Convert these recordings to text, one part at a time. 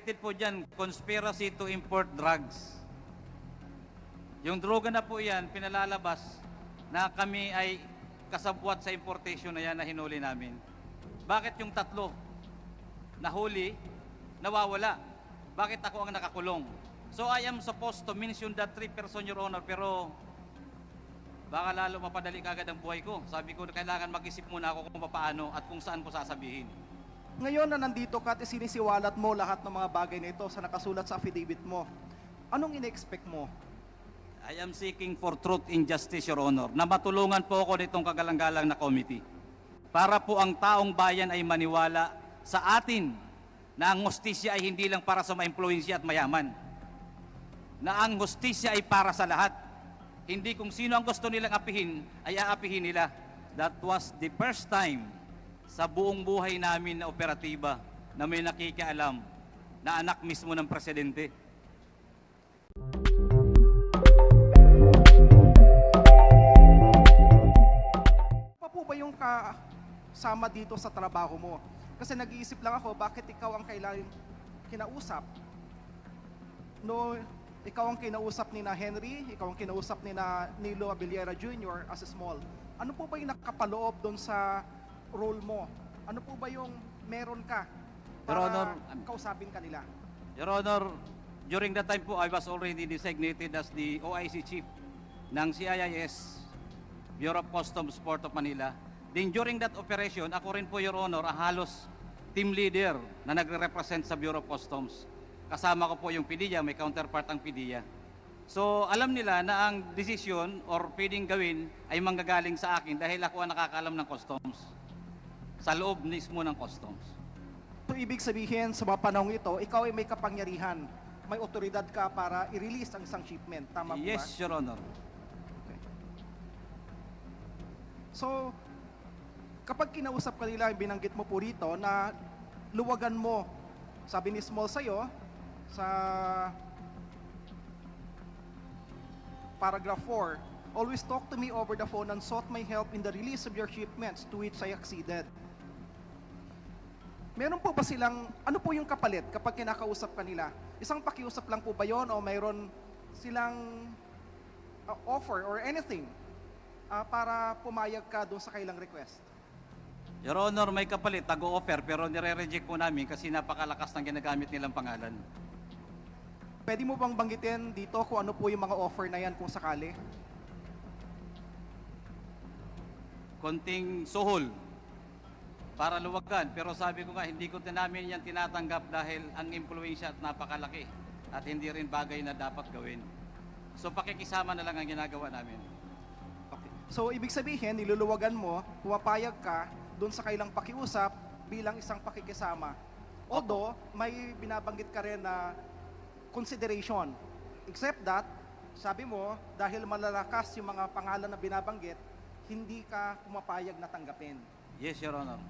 related po dyan, conspiracy to import drugs. Yung droga na po yan, pinalalabas na kami ay kasabwat sa importation na yan na hinuli namin. Bakit yung tatlo nahuli, nawawala? Bakit ako ang nakakulong? So I am supposed to mention that 3 person, Your Honor, pero baka lalo mapadali kagad ang buhay ko. Sabi ko, kailangan mag-isip muna ako kung paano at kung saan ko sasabihin. Ngayon na nandito ka at sinisiwalat mo lahat ng mga bagay na ito sa nakasulat sa affidavit mo, anong ine-expect mo? I am seeking for truth and justice, Your Honor, na matulungan po ako nitong kagalang-galang na committee para po ang taong bayan ay maniwala sa atin na ang hustisya ay hindi lang para sa ma-impluensya at mayaman, na ang hustisya ay para sa lahat. Hindi kung sino ang gusto nilang apihin, ay aapihin nila. That was the first time sa buong buhay namin na operatiba na may nakikialam na anak mismo ng presidente. Pa po ba yung kasama dito sa trabaho mo? Kasi nag-iisip lang ako, bakit ikaw ang kailangan kinausap? No, ikaw ang kinausap ni na Henry, ikaw ang kinausap ni na Nilo Abellera Jr. as a small. Ano po ba yung nakapaloob doon sa role mo? Ano po ba yung meron ka Your para Honor, kausapin kanila? Your Honor, during that time po, I was already designated as the OIC Chief ng CIIS, Bureau of Customs, Port of Manila. Then during that operation, ako rin po, Your Honor, halos team leader na nagre-represent sa Bureau of Customs. Kasama ko po yung PDEA, may counterpart ang PDEA. So alam nila na ang desisyon or pwedeng gawin ay manggagaling sa akin dahil ako ang nakakaalam ng customs. Sa loob mismo ng customs. So ibig sabihin sa mga panahong ito, ikaw ay may kapangyarihan, may otoridad ka para i-release ang isang shipment. Tama po ba? Yes, Your Honor. Okay. So, kapag kinausap ka nila, binanggit mo po rito na luwagan mo, sabi ni Small sa'yo, sa paragraph 4, always talk to me over the phone and sought my help in the release of your shipments, to which I acceded. Meron po ba silang, ano po yung kapalit kapag kinakausap ka nila? Isang pakiusap lang po ba yon o mayroon silang offer or anything para pumayag ka doon sa kailang request? Your Honor, may kapalit, tago-offer, pero nire-reject po namin kasi napakalakas ng ginagamit nilang pangalan. Pwede mo bang banggitin dito kung ano po yung mga offer na yan kung sakali? Konting suhol para luwagan, pero sabi ko nga, hindi ko namin yan tinatanggap dahil ang impluensya at napakalaki at hindi rin bagay na dapat gawin. So pakikisama na lang ang ginagawa namin. Okay. So, ibig sabihin, niluluwagan mo, pumapayag ka doon sa kailang pakiusap bilang isang pakikisama. Although, may binabanggit ka rin na consideration. Except that, sabi mo, dahil malalakas yung mga pangalan na binabanggit, hindi ka pumapayag na tanggapin. Yes, Your Honor.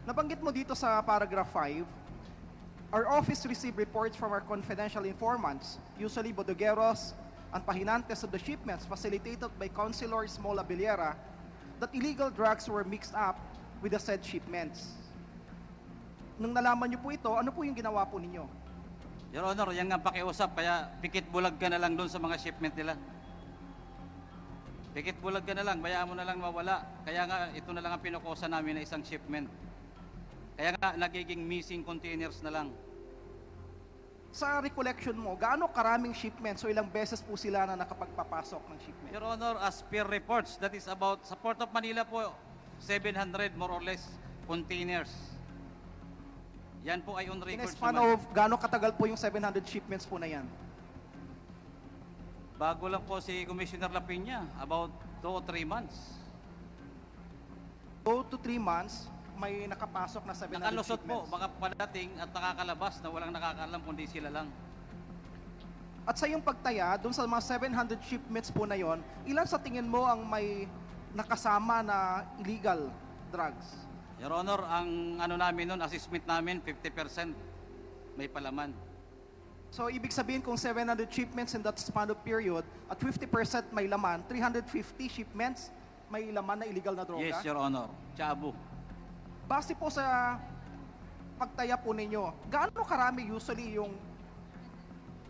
Nabanggit mo dito sa paragraph 5, our office received reports from our confidential informants, usually bodegueros and pahinantes of the shipments facilitated by Councilor Small Abellera, that illegal drugs were mixed up with the said shipments. Nung nalaman niyo po ito, ano po yung ginawa po ninyo? Your Honor, yan nga pakiusap, kaya pikit bulag ka na lang doon sa mga shipment nila. Pikit bulag ka na lang, bayaan mo na lang mawala. Kaya nga, ito na lang ang pinukusa namin na isang shipment. Kaya nga, nagiging missing containers na lang. Sa recollection mo, gaano karaming shipments o ilang beses po sila na nakapagpapasok ng shipment? Your Honor, as per reports, that is about, sa Port of Manila po, 700 more or less containers. Yan po ay on In record. a span of gaano katagal po yung 700 shipments po na yan? Bago lang po si Commissioner Lapiña, about 2 or 3 months. 2 to 3 months, may nakapasok na 700 Nakalusot po, shipments. baka padating at nakakalabas na walang nakakaalam kundi sila lang. At sa iyong pagtaya, dun sa mga 700 shipments po na yon, ilan sa tingin mo ang may nakasama na illegal drugs? Your Honor, ang ano namin nun, assessment namin, 50% may palaman. So, ibig sabihin kung 700 shipments in that span of period, at 50% may laman, 350 shipments may laman na illegal na droga? Yes, Your Honor. Chabu. Base po sa pagtaya po ninyo, gaano karami usually yung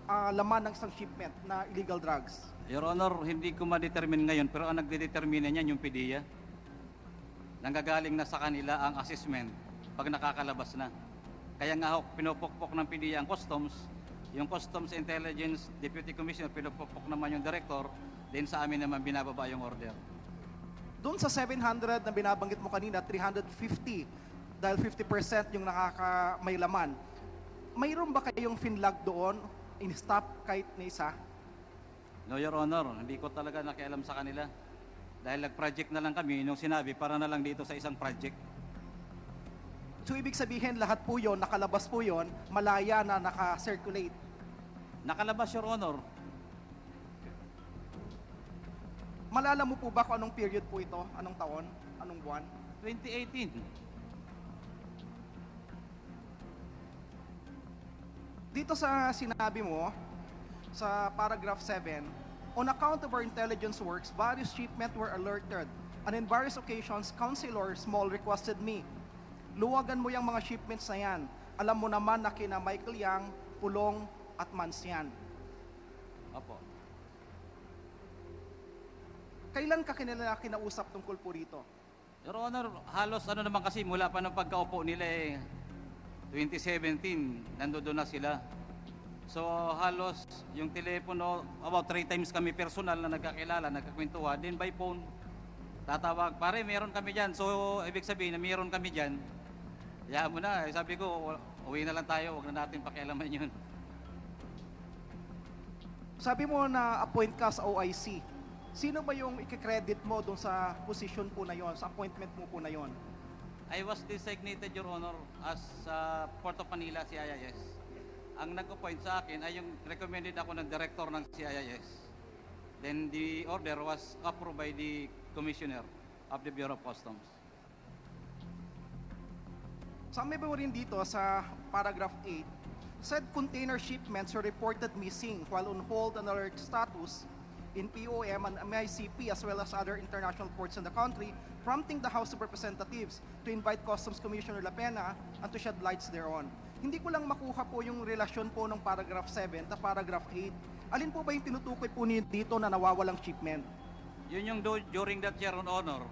laman ng isang shipment na illegal drugs? Your Honor, hindi ko ma-determine ngayon, pero ang nagdedetermine niyan yung PDEA. Nanggagaling na sa kanila ang assessment pag nakakalabas na. Kaya nga ho, pinupukpok ng PDEA ang Customs, yung Customs Intelligence Deputy Commissioner, pinupukpok naman yung Director, then sa amin naman binababa yung order. Doon sa 700 na binabanggit mo kanina, 350, dahil 50% yung may laman. Mayroon ba kayong finlag doon, in-stop kahit na isa? No, Your Honor, hindi ko talaga nakialam sa kanila. Dahil nag-project na lang kami, nung sinabi, para na lang dito sa isang project. So ibig sabihin, lahat po yon, nakalabas po yon, malaya na naka-circulate. Nakalabas, Your Honor. Malala mo po ba kung anong period po ito? Anong taon? Anong buwan? 2018. Dito sa sinabi mo, sa paragraph 7, on account of our intelligence works, various shipments were alerted, and in various occasions, Councilor Small requested me, luwagan mo yung mga shipments na yan. Alam mo naman na kina Michael Yang, Pulong, at Mans yan. Opo. Kailan ka kinila kinausap tungkol po rito? Your Honor, halos ano naman kasi mula pa ng pagkaupo nila 2017, nandoon na sila. So halos yung telepono, about 3 times kami personal na nagkakilala, nagkakwentuhan, then by phone, tatawag, pare meron kami dyan. So ibig sabihin na meron kami dyan, hayaan mo na, sabi ko, uwi na lang tayo, huwag na natin pakialaman yun. Sabi mo na appoint ka sa OIC. Sino ba yung i-credit mo doon sa position po na yon, sa appointment mo po na yon? I was designated, Your Honor, as Port of Manila, CIIS. Ang nag-appoint sa akin ay yung recommended ako ng director ng CIIS. Then the order was approved by the Commissioner of the Bureau of Customs. Sabi mo rin dito sa paragraph 8, said container shipments were reported missing while on hold and alert status in POM and MICP as well as other international ports in the country, prompting the House of Representatives to invite Customs Commissioner La Pena and to shed lights thereon. Hindi ko lang makuha po yung relasyon po ng paragraph 7 at paragraph 8. Alin po ba yung tinutukoy po niyo dito na nawawalang shipment? Yun yung during that year on honor,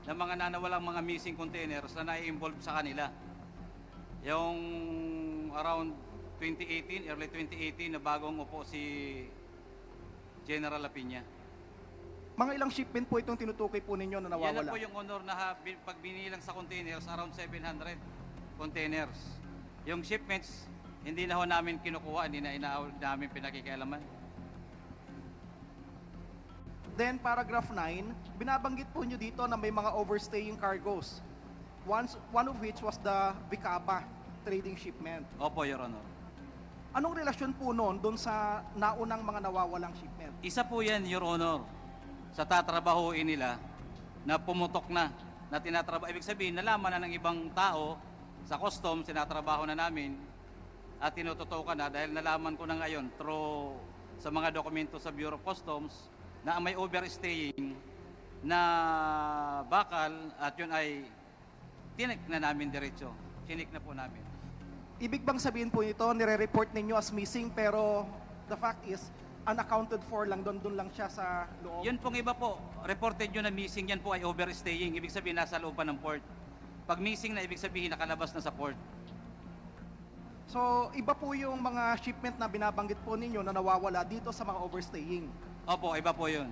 ng mga nanawalang mga missing containers na nai-involve sa kanila. Yung around 2018, early 2018 na bagong upo si General Lapina. Mga ilang shipment po itong tinutukoy po ninyo na Yan nawawala? na po yung honor na pag binilang sa containers, around 700 containers. Yung shipments, hindi na ho namin kinukuha, hindi na namin pinakikialaman. Then paragraph 9, binabanggit po nyo dito na may mga overstaying cargoes. One of which was the Vicaba trading shipment. Opo, Your Honor. Anong relasyon po noon doon sa naunang mga nawawalang shipment? Isa po yan, Your Honor, sa tatrabahuin nila na pumutok na tinatrabaho. Ibig sabihin, nalaman na ng ibang tao sa customs, tinatrabaho na namin at tinututukan na dahil nalaman ko na ngayon through sa mga dokumento sa Bureau of Customs na may overstaying na bakal at yun ay tinik na namin diretso. Tinik na po namin. Ibig bang sabihin po ito, nire-report ninyo as missing pero the fact is, unaccounted for lang, doon lang siya sa loob? Yun pong iba po, reported yun na missing, yan po ay overstaying. Ibig sabihin nasa loob pa ng port. Pag missing na, ibig sabihin nakalabas na sa port. So, iba po yung mga shipment na binabanggit po ninyo na nawawala dito sa mga overstaying. Opo, iba po yun.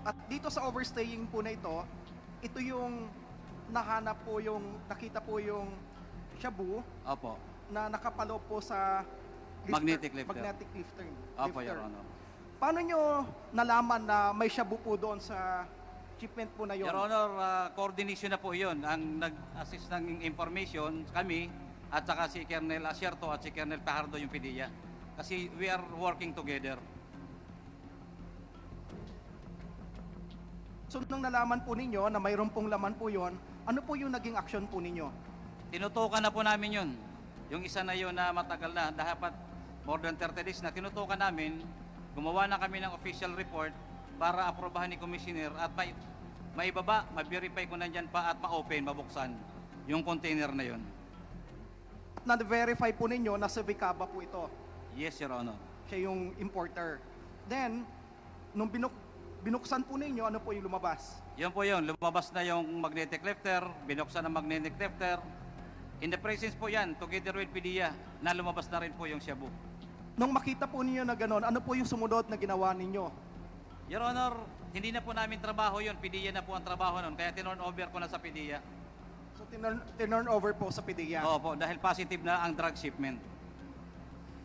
At dito sa overstaying po na ito yung nahanap po yung, nakita po yung shabu Opo. na nakapalo po sa Magnetic lifter. magnetic lifter. Opo, Your Honor. Paano nyo nalaman na may shabu po doon sa shipment po na yon? Your Honor, coordination na po yun. Ang nag-assist ng information kami at saka si Colonel Asierto at si Colonel Pajardo yung PDEA. Kasi we are working together. So nung nalaman po ninyo na mayroon pong laman po yon, ano po yung naging action po ninyo? Tinutukan na po namin yun. Yung isa na yun na matagal na, dapat more than 30 days na tinutukan namin, gumawa na kami ng official report para aprobahan ni Commissioner at maibaba, ma-verify ko nandyan pa at ma-open, mabuksan yung container na yun. na-verify po ninyo na sa Vicaba po ito. Yes, Your Honor. Siya yung importer. Then, nung binuksan po ninyo, ano po yung lumabas? Yun po yun. Lumabas na yung magnetic lifter, binuksan ang magnetic lifter. In the presence po yan, together with PDEA, na lumabas na rin po yung shabu. Nung makita po ninyo na gano'n, ano po yung sumunod na ginawa ninyo? Your Honor, hindi na po namin trabaho yun. PDEA na po ang trabaho nun. Kaya tinurn over ko na sa PDEA. So, tinurn over po sa PDEA. Opo, dahil positive na ang drug shipment.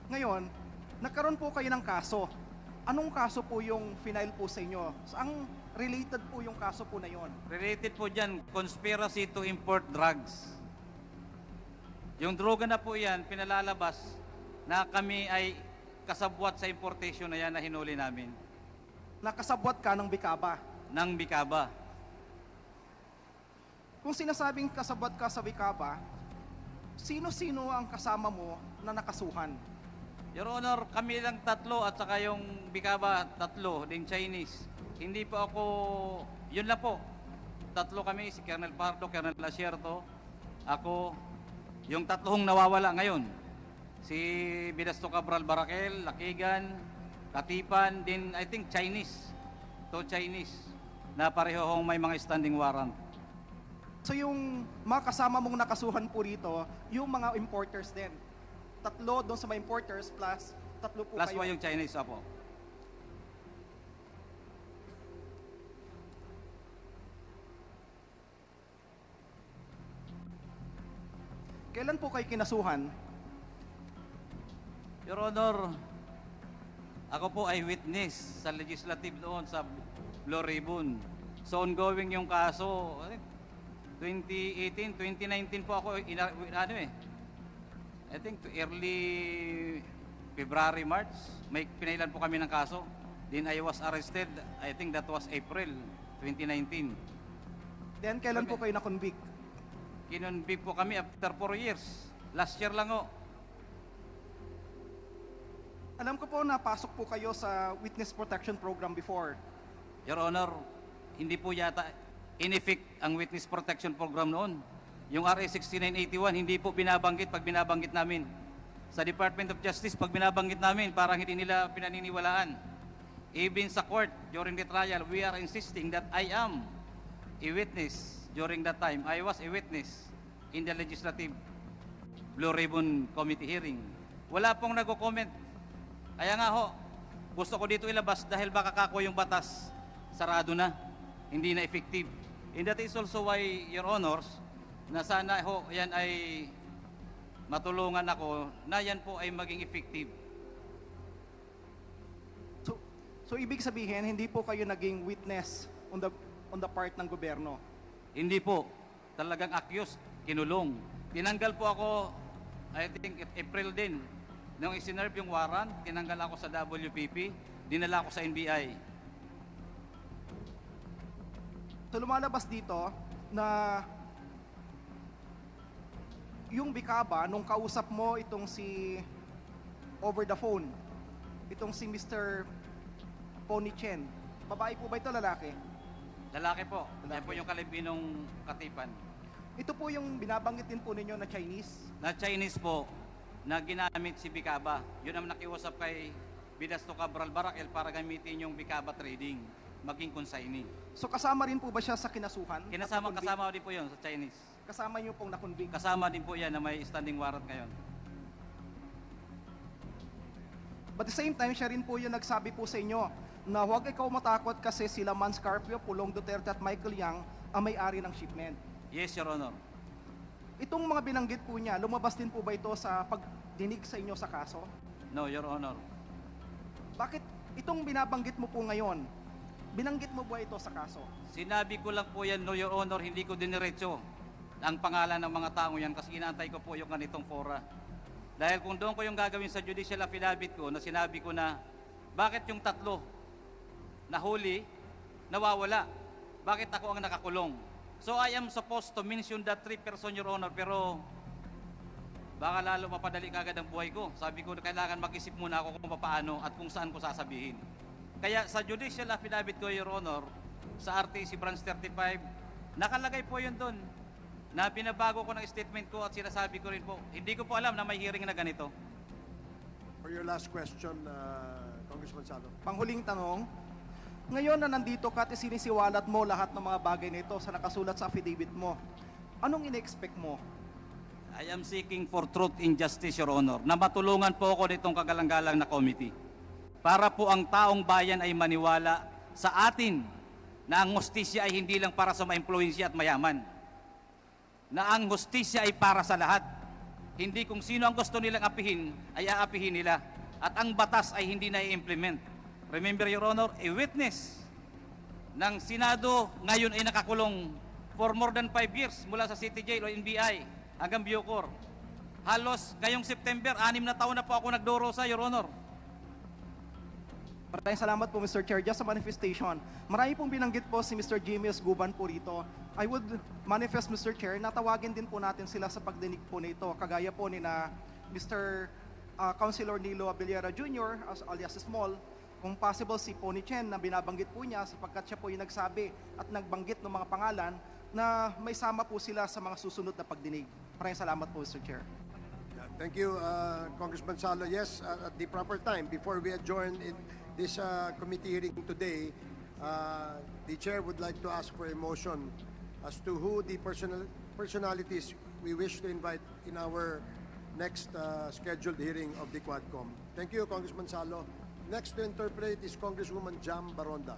Ngayon, nagkaroon po kayo ng kaso. Anong kaso po yung final po sa inyo? Ang related po yung kaso po na yon? Related po dyan, conspiracy to import drugs. Yung droga na po yan, pinalalabas na kami ay kasabwat sa importation na yan na hinuli namin. Nakasabwat ka ng Vicaba. Ng Vicaba. Kung sinasabing kasabwat ka sa Vicaba, sino-sino ang kasama mo na nakasuhan? Your Honor, kami lang tatlo at saka yung Vicaba tatlo, din Chinese. Hindi po ako, yun lang po. Tatlo kami, si Colonel Pardo, Colonel Lasierto, ako, yung tatlong nawawala ngayon. Si Bidasto Cabral Barakel, Lakigan, Katipan, din I think Chinese. To Chinese, na parehong may mga standing warrant. So yung mga kasama mong nakasuhan po rito, yung mga importers din. Tatlo doon sa mga importers plus tatlo po Plus kayo. po yung Chinese, apo. Kailan po kayo kinasuhan? Your Honor, ako po ay witness sa legislative noon sa Blue Ribbon. So ongoing yung kaso. 2018, 2019 po ako, I think early February, March, may pinailan po kami ng kaso. Then I was arrested, I think that was April 2019. Then kailan po kayo na-convict? Kinonvict po kami after 4 years. Last year lang o. Alam ko po napasok po kayo sa Witness Protection Program before. Your Honor, hindi po yata in-effect ang Witness Protection Program noon. Yung RA 6981, hindi po binabanggit pag binabanggit namin. Sa Department of Justice, pag binabanggit namin, parang hindi nila pinaniniwalaan. Even sa court, during the trial, we are insisting that I am a witness during that time. I was a witness in the Legislative Blue Ribbon Committee hearing. Wala pong nag-comment. Kaya nga ho, gusto ko dito ilabas dahil baka kako yung batas, sarado na, hindi na effective. And that is also why, Your Honors, na sana ho yan ay matulungan ako na yan po ay maging effective. So ibig sabihin, hindi po kayo naging witness on the part ng gobyerno? Hindi po. Talagang accused, kinulong. Tinanggal po ako, I think April din. Nung isinerve yung warrant, tinanggal ako sa WPP, dinala ako sa NBI. So lumalabas dito na yung Vicaba, nung kausap mo itong si over the phone, itong si Mr. Pony Chen, babae po ba ito, lalaki? Lalaki po. Lalaki. Yan po yung kalibinong Katipan. Ito po yung binabanggit din po ninyo na Chinese. Na Chinese po, na ginamit si Vicaba. Yun ang nakiusap kay Bidasto Cabral Barakel para gamitin yung Vicaba trading, maging consignee. So kasama rin po ba siya sa kinasuhan? Kasama din po yun sa Chinese. Kasama niyo pong na-convict? Kasama din po yan na may standing warrant ngayon. But at the same time, siya rin po yung nagsabi po sa inyo na huwag ikaw matakot kasi sila Mans Carpio, Pulong Duterte at Michael Yang ang may-ari ng shipment. Yes, Your Honor. Itong mga binanggit po niya, lumabas din po ba ito sa pagdinig sa inyo sa kaso? No, Your Honor. Bakit itong binabanggit mo po ngayon, binanggit mo ba ito sa kaso? Sinabi ko lang po yan, no, Your Honor, hindi ko diniretso ang pangalan ng mga tao yan kasi inaantay ko po yung ganitong fora. Dahil kung doon ko yung gagawin sa judicial affidavit ko na sinabi ko na bakit yung tatlo nahuli, nawawala? Bakit ako ang nakakulong? So I am supposed to mention that 3 person, Your Honor, pero baka lalo mapadali kagad ang buhay ko. Sabi ko, kailangan mag-isip muna ako kung paano at kung saan ko sasabihin. Kaya sa judicial affidavit ko, Your Honor, sa RTC Branch 35, nakalagay po yun doon. na binabago ko ng statement ko at sinasabi ko rin po, hindi ko po alam na may hearing na ganito. For your last question, Congressman Salo. Panghuling tanong, ngayon na nandito ka at sinisiwalat mo lahat ng mga bagay na ito sa nakasulat sa affidavit mo, anong ine-expect mo? I am seeking for truth and justice, Your Honor, na matulungan po ako nitong kagalang-galang na committee para po ang taong bayan ay maniwala sa atin na ang hustisya ay hindi lang para sa maimpluwensya at mayaman. Na ang hustisya ay para sa lahat. Hindi kung sino ang gusto nilang apihin, ay aapihin nila. At ang batas ay hindi na i-implement. Remember, Your Honor, a witness ng Senado ngayon ay nakakulong for more than 5 years mula sa City Jail o NBI hanggang Bucor. Halos ngayong September, 6 na taon na po ako nagdurusa, Your Honor. Maraming salamat po, Mr. Chair. Just a manifestation. Marami pong binanggit po si Mr. Jimmy Guban po rito. I would manifest, Mr. Chair, na tawagin din po natin sila sa pagdinig po nito. Kagaya po ni na Mr. Councilor Nilo Abellera Jr., alias Small, kung possible si Pony Chen na binabanggit po niya sapagkat siya po yung nagsabi at nagbanggit ng mga pangalan na may sama po sila sa mga susunod na pagdinig. Maraming salamat po, Mr. Chair. Yeah, thank you, Congressman Salo. Yes, at the proper time, before we adjourn this committee hearing today, the chair would like to ask for a motion as to who the personalities we wish to invite in our next scheduled hearing of the Quadcom. Thank you, Congressman Salo. Next to interpret is Congresswoman Jam Baronda.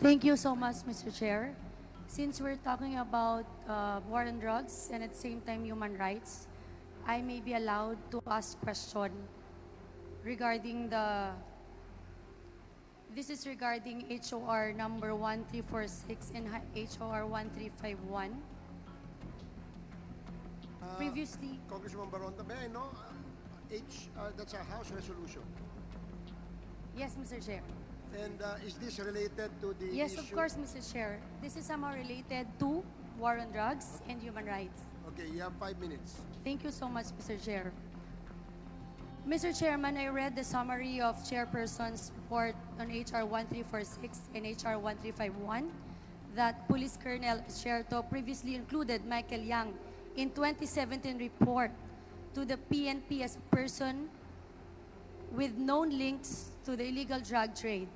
Thank you so much, Mr. Chair. Since we're talking about war on drugs and at the same time human rights, I may be allowed to ask question regarding this is regarding HOR number 1346 and HOR 1351. Previously, Congresswoman Baronda, may I know, that's a House resolution. yes, Mr. Chair. And is this related to the Yes, issue? of course, Mr. Chair. This is somehow related to war on drugs and human rights. Okay, you have 5 minutes. Thank you so much, Mr. Chair. Mr. Chairman, I read the summary of Chairperson's report on HR 1346 and HR 1351 that Police Colonel Sherto previously included Michael Yang in 2017 report to the PNP as a person with known links to the illegal drug trade.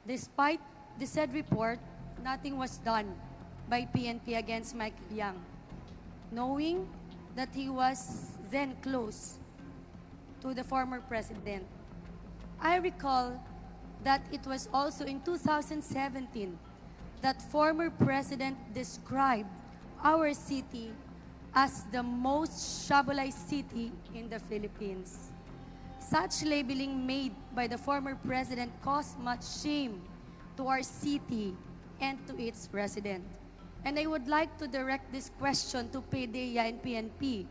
Despite the said report, nothing was done by PNP against Michael Yang, knowing that he was then close to the former president. I recall that it was also in 2017 that former president described our city as the most shabolized city in the Philippines. Such labeling made by the former president caused much shame to our city and to its resident. And I would like to direct this question to PDEA and PNP.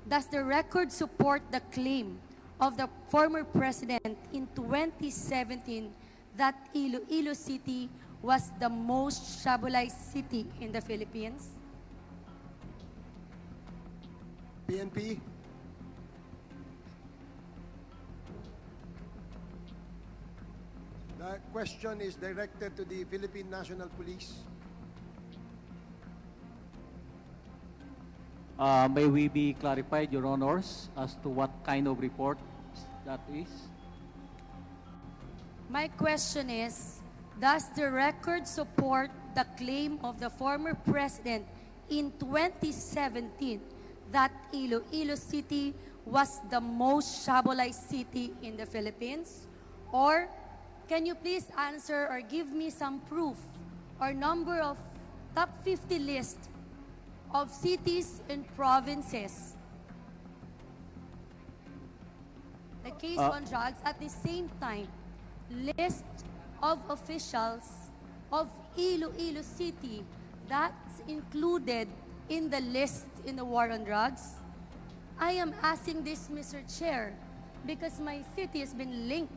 Does the record support the claim of the former president in 2017 that Iloilo City was the most shabolized city in the Philippines? PNP? The question is directed to the Philippine National Police. May we be clarified, Your Honors, as to what kind of report that is? My question is, does the record support the claim of the former president in 2017 that Iloilo City was the most shabolized city in the Philippines? Or can you please answer or give me some proof or number of top 50 list of cities and provinces? The case on drugs, at the same time, list of officials of Iloilo City that's included in the list in the war on drugs. I am asking this, Mr. Chair, because my city has been linked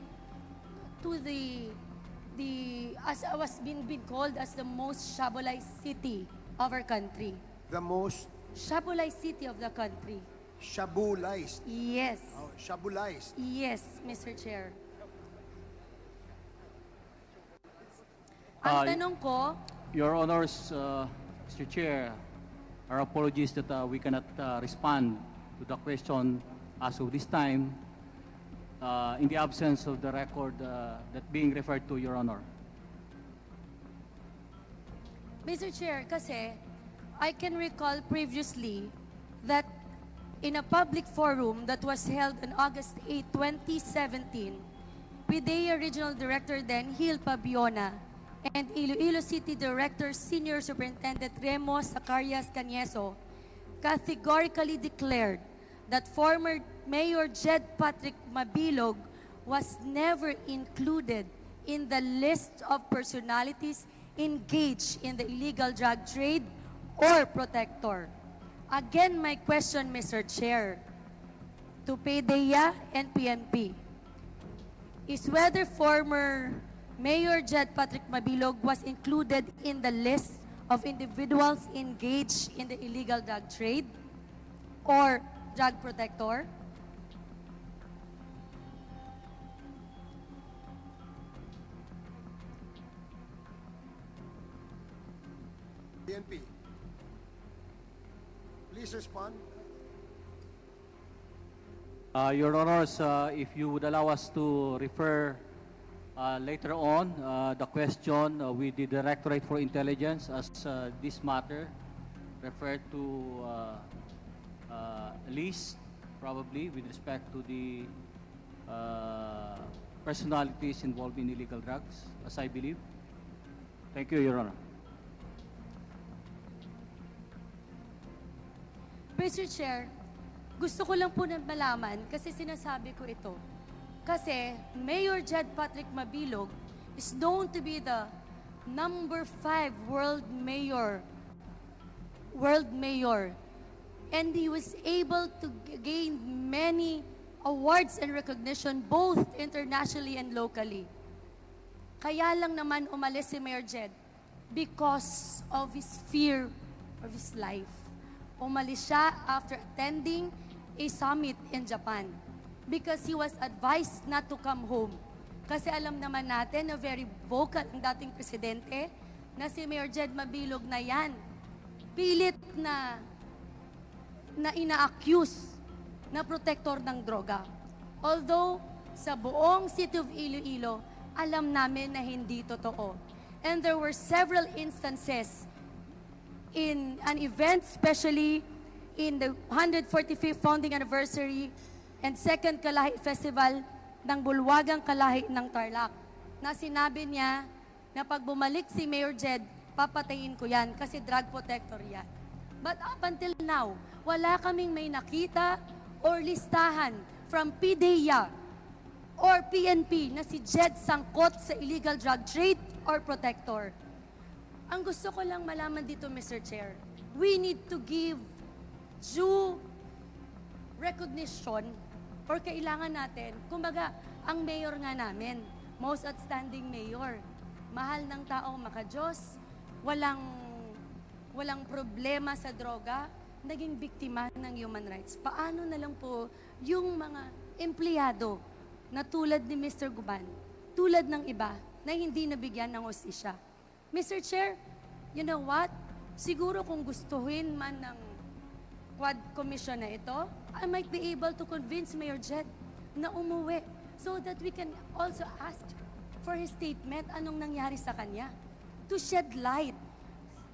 to as I was been called as the most shabolized city of our country. The most Shabolized city of the country. shabulized. Yes. Oh, shabulized. Yes, Mr. Chair. Ang Ah, tanong ko, Your Honors, Mr. Chair, our apologies that we cannot respond to the question as of this time in the absence of the record that being referred to, Your Honor. Mr. Chair, kasi I can recall previously that in a public forum that was held on August 8, 2017, PIDEA Regional Director then Hil Pabiona and Iloilo City Director Senior Superintendent Remo Zacarias Canieso categorically declared that former Mayor Jed Patrick Mabilog was never included in the list of personalities engaged in the illegal drug trade or protector. Again, my question, Mr. Chair, to PDEA and PNP, is whether former Mayor Jed Patrick Mabilog was included in the list of individuals engaged in the illegal drug trade or drug protector? PNP. Please respond. Your Honors, if you would allow us to refer later on the question with the Directorate for Intelligence as this matter referred to list, probably with respect to the personalities involved in illegal drugs, as I believe. Thank you, Your Honor. Mr. Chair, gusto ko lang po na malaman kasi sinasabi ko ito. Kasi Mayor Jed Patrick Mabilog is known to be the number 5 world mayor. And he was able to gain many awards and recognition both internationally and locally. Kaya lang naman umalis si Mayor Jed because of his fear of his life. Umalis siya after attending a summit in Japan because he was advised not to come home. Kasi alam naman natin na very vocal ang dating presidente na si Mayor Jed Mabilog na yan. Pilit na ina-accuse na protector ng droga. Although sa buong city of Iloilo, alam namin na hindi totoo. And there were several instances in an event, especially in the 145th founding anniversary and second Kalahi Festival ng Bulwagang Kalahi ng Tarlac, na sinabi niya na pag bumalik si Mayor Jed, papatayin ko yan kasi drug protector yan. But up until now, wala kaming may nakita or listahan from PDEA or PNP na si Jed sangkot sa illegal drug trade or protector. Ang gusto ko lang malaman dito, Mr. Chair, we need to give due recognition or kailangan natin, kumbaga, ang mayor nga namin, most outstanding mayor, mahal ng taong makajos, walang problema sa droga, naging biktima ng human rights. Paano na lang po yung mga empleyado na tulad ni Mr. Guban, tulad ng iba na hindi nabigyan ng hustisya? Mr. Chair, you know what? Siguro kung gustuhin man ng Quad Commission na ito, I might be able to convince Mayor Jed na umuwi so that we can also ask for his statement anong nangyari sa kanya to shed light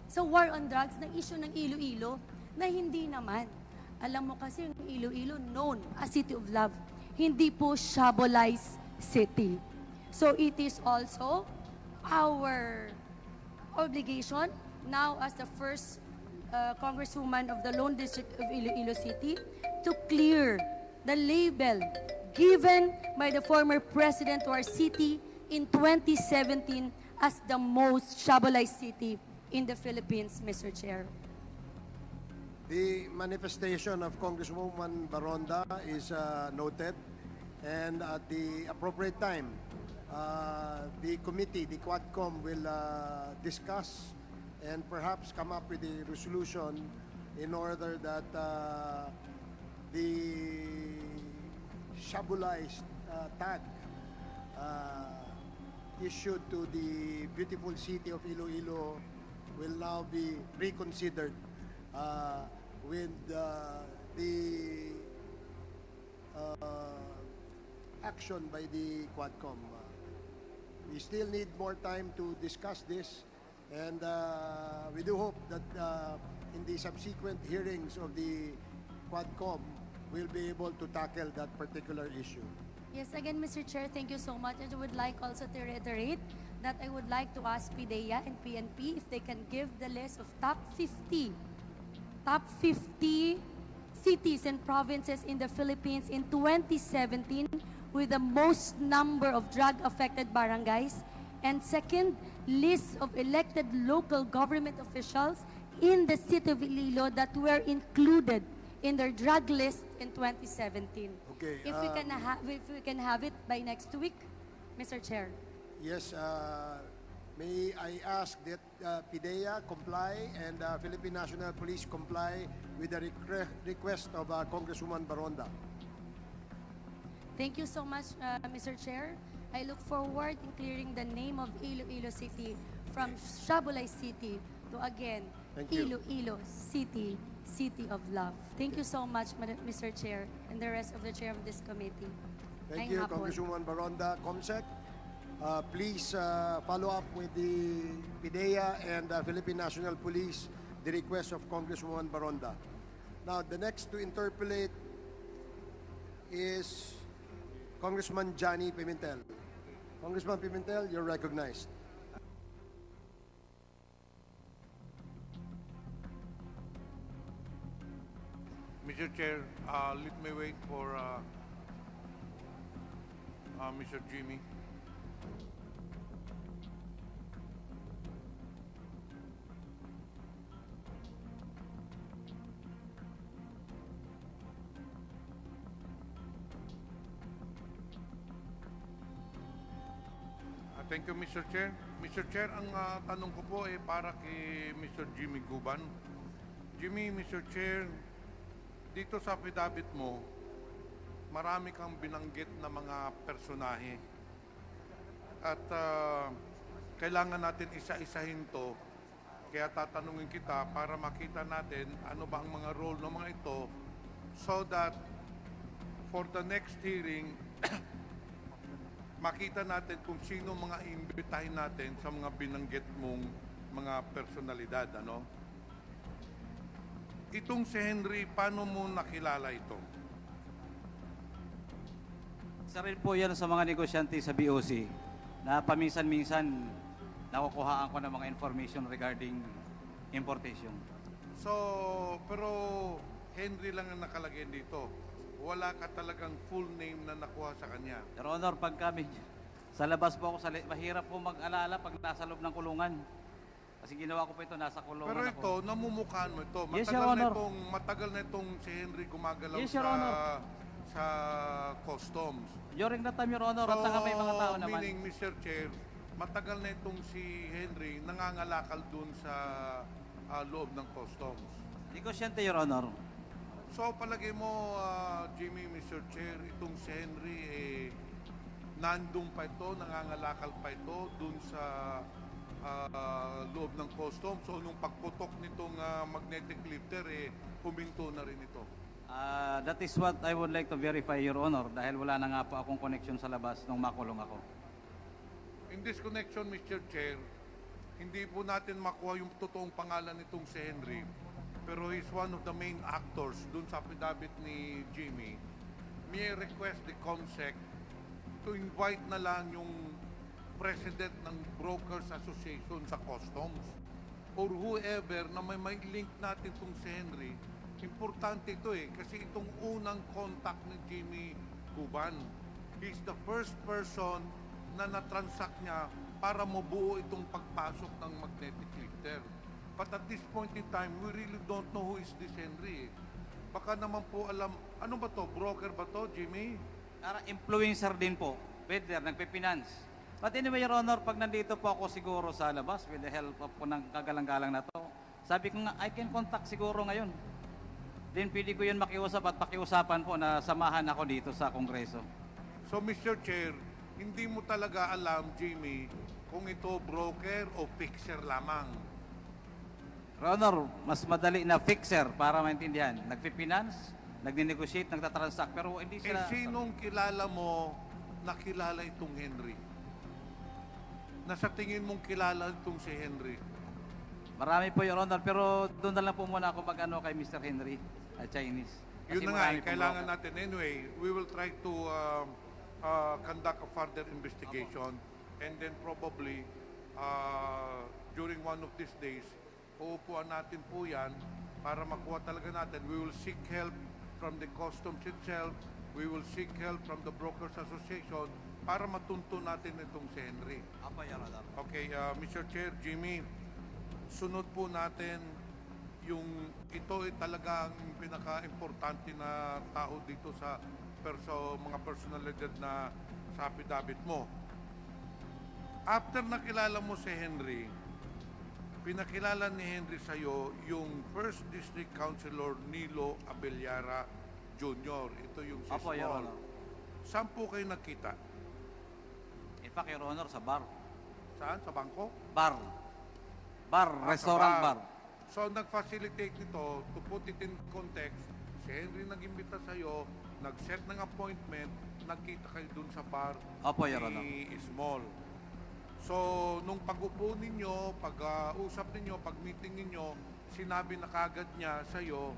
sa war on drugs ng issue ng Iloilo na hindi naman. Alam mo kasi yung Iloilo known as City of Love, hindi po shabolized city. So it is also our obligation now as the first Congresswoman of the Lone District of Iloilo City to clear the label given by the former president to our city in 2017 as the most shabolized city in the Philippines, Mr. Chair. The manifestation of Congresswoman Baronda is noted, and at the appropriate time, the committee, the Quadcom, will discuss and perhaps come up with a resolution in order that the shabulized tag issued to the beautiful city of Iloilo will now be reconsidered with the action by the Quadcom. We still need more time to discuss this, and we do hope that in the subsequent hearings of the Quadcom, we'll be able to tackle that particular issue. Yes, again, Mr. Chair, thank you so much. And I would like also to reiterate that I would like to ask PDEA and PNP if they can give the list of top 50 cities and provinces in the Philippines in 2017 with the most number of drug-affected barangays. And second, list of elected local government officials in the city of Iloilo that were included in their drug list in 2017. Okay, If we can have it by next week, Mr. Chair. Yes, may I ask that PIDEA comply and Philippine National Police comply with the request of Congresswoman Baronda. Thank you so much, Mr. Chair. I look forward in clearing the name of Iloilo City from Shabulay City to again Thank you. Iloilo City, City of Love. Thank you so much, Mr. Chair, and the rest of the chair of this committee. Thank Ngayong you, hapon. Congresswoman Baronda. Comsec, please follow up with the PIDEA and Philippine National Police the request of Congresswoman Baronda. Now, the next to interpolate is Congressman Johnny Pimentel. Congressman Pimentel, you're recognized. Mr. Chair, let me wait for Mr. Jimmy. Thank you, Mr. Chair. Mr. Chair, ang tanong ko po ay para kay Mr. Jimmy Guban. Jimmy, Mr. Chair, dito sa affidavit mo, marami kang binanggit na mga personahe. At kailangan natin isa-isahin to. Kaya tatanungin kita para makita natin ano ba ang mga role ng mga ito so that for the next hearing, makita natin kung sino mga imbitahin natin sa mga binanggit mong mga personalidad. Ano? Itong si Henry, paano mo nakilala ito? Isa rin po yan sa mga negosyante sa BOC na paminsan-minsan nakukuhaan ko ng mga information regarding importation. So, pero Henry lang ang nakalagay dito. Wala ka talagang full name na nakuha sa kanya. Your Honor, pag kami sa labas po ako, mahirap po mag-alala pag nasa loob ng kulungan. Kasi ginawa ko po ito, nasa kulungan Pero ako. ito, namumukhaan mo ito. Yes, Your Honor. Matagal na itong si Henry gumagalaw Yes, Your Honor. sa customs. During that time, Your Honor, at saka may mga tao naman. Meaning, Mr. Chair, matagal na itong si Henry nangangalakal dun sa loob ng customs. Negosyante, Your Honor. So, palagay mo, Jimmy, Mr. Chair, itong si Henry, nandun pa ito, nangangalakal pa ito dun sa loob ng customs. So, nung pagputok nitong magnetic lifter, huminto na rin ito. That is what I would like to verify, Your Honor, dahil wala na nga po akong connection sa labas nung makulong ako. In this connection, Mr. Chair, hindi po natin makuha yung totoong pangalan nitong si Henry, pero he's one of the main actors dun sa affidavit ni Jimmy. May I request the COMSEC to invite na lang yung president ng Brokers Association sa Customs or whoever na may link natin itong si Henry. Importante ito kasi itong unang contact ni Jimmy Guban. He's the first person na natransact niya para mabuo itong pagpasok ng magnetic lifter. But at this point in time, we really don't know who is this Henry. Baka naman po alam, ano ba to? Broker ba to, Jimmy? Influencer din po. Whether, nagpipinance. But anyway, Your Honor, pag nandito po ako siguro sa labas with the help of po ng kagalang-galang na to, sabi ko nga, I can contact siguro ngayon. Then pwede ko yun makiusap at pakiusapan po na samahan ako dito sa Kongreso. So, Mr. Chair, hindi mo talaga alam, Jimmy, kung ito broker o fixer lamang. Your Honor, mas madali na fixer para maintindihan. Nagpi-finance, nagne-negotiate, nagtatransact, pero hindi Eh, sila... sinong kilala mo na kilala itong Henry? Na sa tingin mong kilala itong si Henry? Marami po, Your Honor, pero doon na lang po muna ako mag-ano kay Mr. Henry, Chinese. Kasi Yun na nga, marami pong kailangan broker. natin. Anyway, we will try to conduct a further investigation and then probably during one of these days, uupuan natin po yan para makuha talaga natin. We will seek help from the customs itself. We will seek help from the Brokers Association para matunto natin itong si Henry. Apo, Your Honor. Okay, Mr. Chair, Jimmy, sunod po natin yung ito ay talagang pinaka-importante na tao dito sa mga personalidad na sa affidavit mo. After nakilala mo si Henry, pinakilala ni Henry sa'yo yung First District Councilor Nilo Abellara Jr. Ito yung si Apo, Your Small. Honor. Saan po kayo nakita? In fact, Your Honor, sa bar. Saan? Sa bangko? Bar. Bar, Ah, restaurant sa bar. So, nag-facilitate nito, to put it in context, si Henry nag-imbita sa'yo, nag-set ng appointment, nagkita kayo dun sa bar Opo, Your Honor. ni Small. So, nung pag-upo ninyo, pag-usap ninyo, pag-meeting ninyo, sinabi na kagad niya sa'yo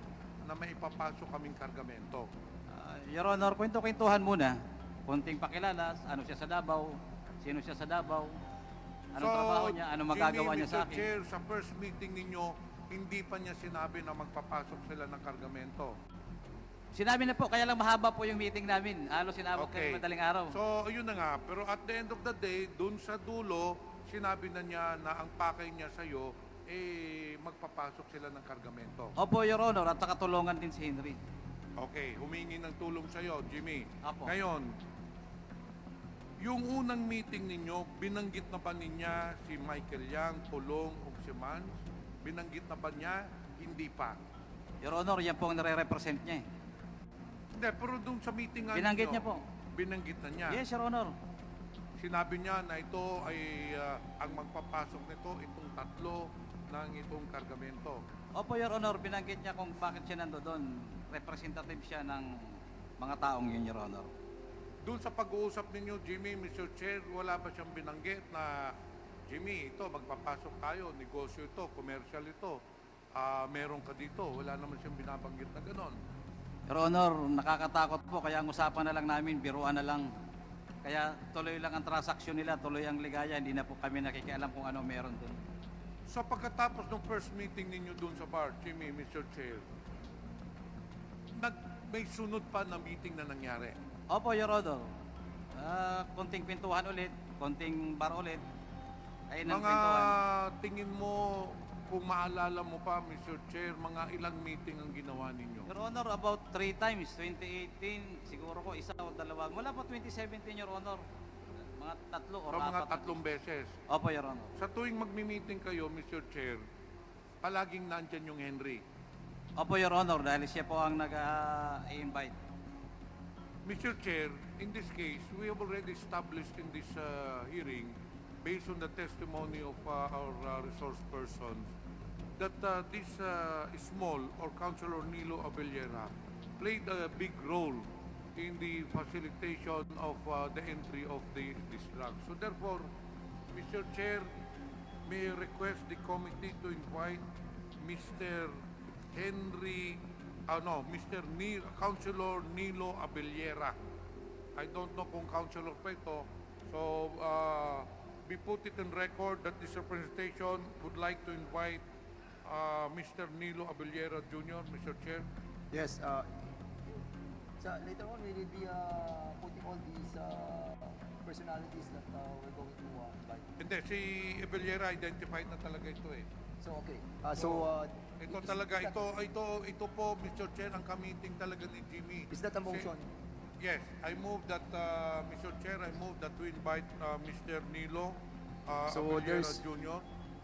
na may ipapasok kaming kargamento. Your Honor, kwento-kwentuhan muna. Konting pakilala, ano siya sa Davao, sino siya sa Davao, anong trabaho niya, ano magagawa Jimmy, niya sa Mr. akin. Chair, sa first meeting ninyo, hindi pa niya sinabi na magpapasok sila ng kargamento. Sinabi na po, kaya lang mahaba po yung meeting namin. Halos sinabot kami madaling araw. So, yun na nga. Pero at the end of the day, dun sa dulo, sinabi na niya na ang pakay niya sa'yo, magpapasok sila ng kargamento. Opo, Your Honor, at nakatulungan din si Henry. Okay, humingi ng tulong sa'yo, Jimmy. Apo. Ngayon, yung unang meeting ninyo, binanggit na ba niya si Michael Yang, Pulong, o si Mans? Binanggit na ba niya? Hindi pa. Your Honor, yan po ang nare-represent niya eh. Hindi, pero dun sa meeting nga Binanggit ninyo, niya po. Binanggit na niya. Yes, Your Honor. Sinabi niya na ito ay ang magpapasok nito, itong tatlo ng itong kargamento. Opo, Your Honor, binanggit niya kung bakit siya nando doon. Representative siya ng mga taong yun, Your Honor. Doon sa pag-uusap ninyo, Jimmy, Mr. Chair, wala ba siyang binanggit na, Jimmy, ito, magpapasok tayo, negosyo ito, commercial ito, meron ka dito. Wala naman siyang binabanggit na ganon. Your Honor, nakakatakot po, kaya ang usapan na lang namin, biruan na lang. Kaya tuloy lang ang transaksyon nila, tuloy ang ligaya, hindi na po kami nakikialam kung ano meron doon. So pagkatapos ng first meeting ninyo doon sa bar, Jimmy, Mr. Chair, may sunod pa na meeting na nangyari. Opo, Your Honor. Konting pintuhan ulit, konting bar ulit. Ayun ang Mga pintuhan. tingin mo, kung maalala mo pa, Mr. Chair, mga ilang meeting ang ginawa ninyo? Your Honor, about 3 times. 2018, siguro ko isa o dalawa. Mula po 2017, Your Honor. Mga tatlo o So mga apat. tatlong beses. Opo, Your Honor. Sa tuwing magmi-meeting kayo, Mr. Chair, palaging nandyan yung Henry. Opo, Your Honor, dahil siya po ang nag-invite. Mr. Chair, in this case, we have already established in this hearing, based on the testimony of our resource persons, that this small or Councilor Nilo Abellara played a big role in the facilitation of the entry of this drug. So therefore, Mr. Chair, may I request the committee to invite Mr. Councilor Nilo Abellara. I don't know kung councilor pa ito. So, we put it in record that this representation would like to invite Mr. Nilo Abellara Jr., Mr. Chair. Yes. So later on, we will be putting all these personalities that we're going to invite. Hindi, si Abellara identified na talaga ito eh. So okay. Ito talaga, ito po, Mr. Chair, ang ka-meeting talaga ni Jimmy. Is that a motion? Yes, I move that, Mr. Chair, I move that we invite Mr. Nilo So Abellara there's- Jr.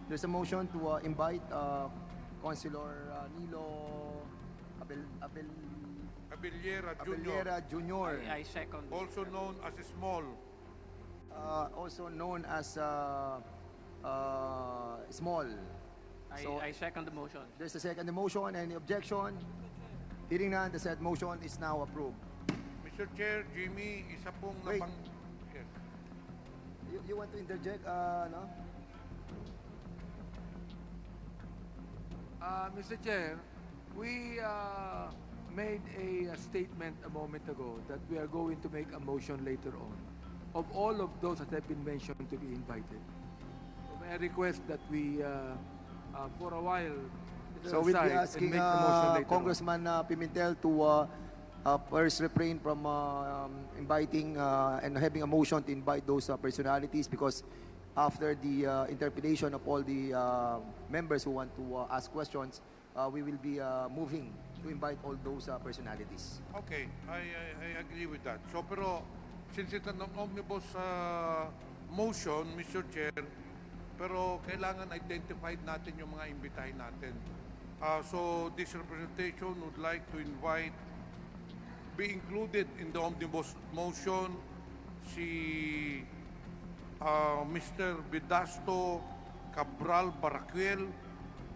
There's a motion to invite Councilor Nilo Abellara Jr., Abellara Jr. I second. also known as Small. also known as Small. So, I second the motion. there's a second motion. Any objection? Hearing none, the said motion is now approved. Mr. Chair, Jimmy, isa pong Wait. Yes. You want to interject, no? Mr. Chair, we made a statement a moment ago that we are going to make a motion later on of all of those that have been mentioned to be invited. So may I request that we, for a while, put it So we'll be aside and asking make the motion later on. Congressman Pimentel to first refrain from inviting and having a motion to invite those personalities, because after the interpellation of all the members who want to ask questions, we will be moving to invite all those personalities. Okay, I agree with that. So pero since it's an omnibus motion, Mr. Chair, pero kailangan identified natin yung mga imbitahin natin. So this representation would like to invite, be included in the omnibus motion, si Mr. Bidasto Cabral Baracuel.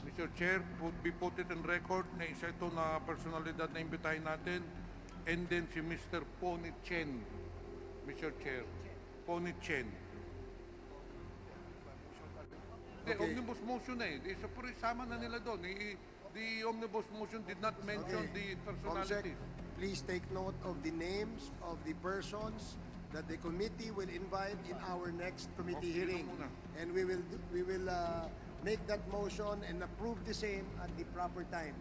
Mr. Chair, be put it in record na isa ito na personalidad na imbitahin natin. And then si Mr. Pony Chen, Mr. Chair. Pony Chen. The Okay. omnibus motion eh. Isa po isama na nila doon. The omnibus motion did not mention the Comsec, personalities. please take note of the names of the persons that the committee will invite in our next committee Okay, hearing. muna. And we will make that motion and approve the same at the proper time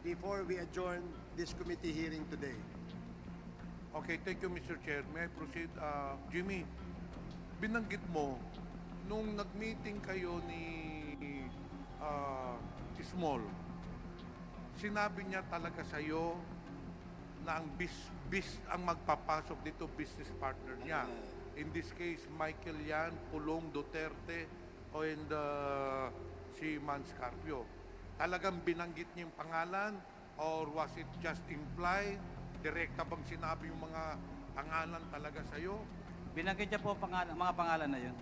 before we adjourn this committee hearing today. Okay, thank you, Mr. Chair. May I proceed? Jimmy, binanggit mo, nung nag-meeting kayo ni Small, sinabi niya talaga sa'yo na ang ang magpapasok dito business partner niya. In this case, Michael Yan, Pulong Duterte, and si Mans Carpio. Talagang binanggit niya yung pangalan, or was it just implied? Direkta bang sinabi yung mga pangalan talaga sa'yo? Binanggit niya po mga pangalan na yun.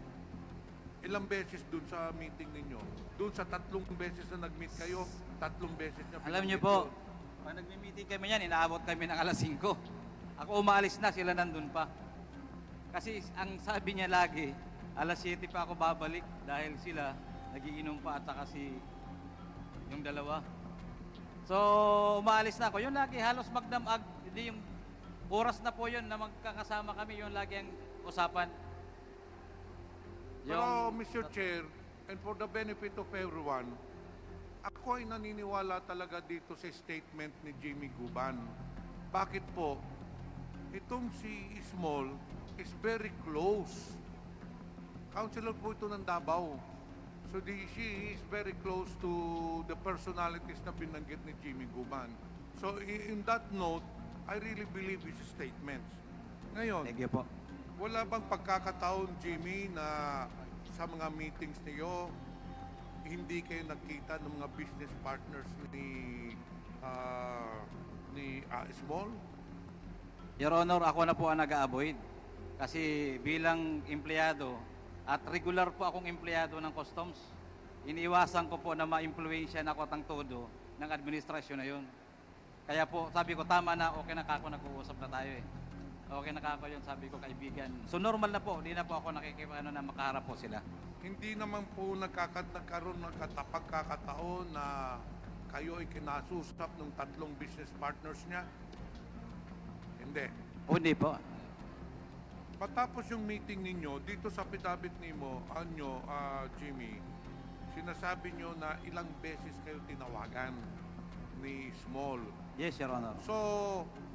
Ilang beses dun sa meeting ninyo? Dun sa 3 beses na nag-meet kayo, 3 beses niya Alam niyo binanggit po, yun. pag nagmi-meeting kami yan, inaabot kami ng alas 5. Ako umaalis na, sila nandun pa. Kasi ang sabi niya lagi, alas 7 pa ako babalik dahil sila nagiinom pa at saka yung dalawa. So, umaalis na ako. Yun lagi, halos magdamag. Hindi yung oras na po yun na magkakasama kami, yun lagi ang usapan. Pero, Mr. Chair, and for the benefit of everyone, ako ay naniniwala talaga dito sa statement ni Jimmy Guban. Bakit po? Itong si Small is very close. Councilor po ito ng Davao. So she is very close to the personalities na binanggit ni Jimmy Guban. So in that note, I really believe his statements. Ngayon, Thank you po. wala bang pagkakataon, Jimmy, na sa mga meetings niyo, hindi kayo nagkita ng mga business partners ni Small? Your Honor, ako na po ang nag-a-avoid. Kasi bilang empleyado, at regular po akong empleyado ng customs, iniiwasan ko po na ma-influensya na ako tang todo ng administrasyon na yun. Kaya po, sabi ko, tama na, okay na kako, nag-uusap na tayo eh. Okay na kako yun, sabi ko, kaibigan. So normal na po, hindi na po ako nakikipano na makaharap po sila. Hindi naman po nagkaroon ng pagkakataon na kayo ay kinasusap ng 3 business partners niya? Hindi. O hindi po. Patapos yung meeting ninyo, dito sa affidavit nyo, Jimmy, sinasabi nyo na ilang beses kayo tinawagan ni Small. Yes, Your Honor. So,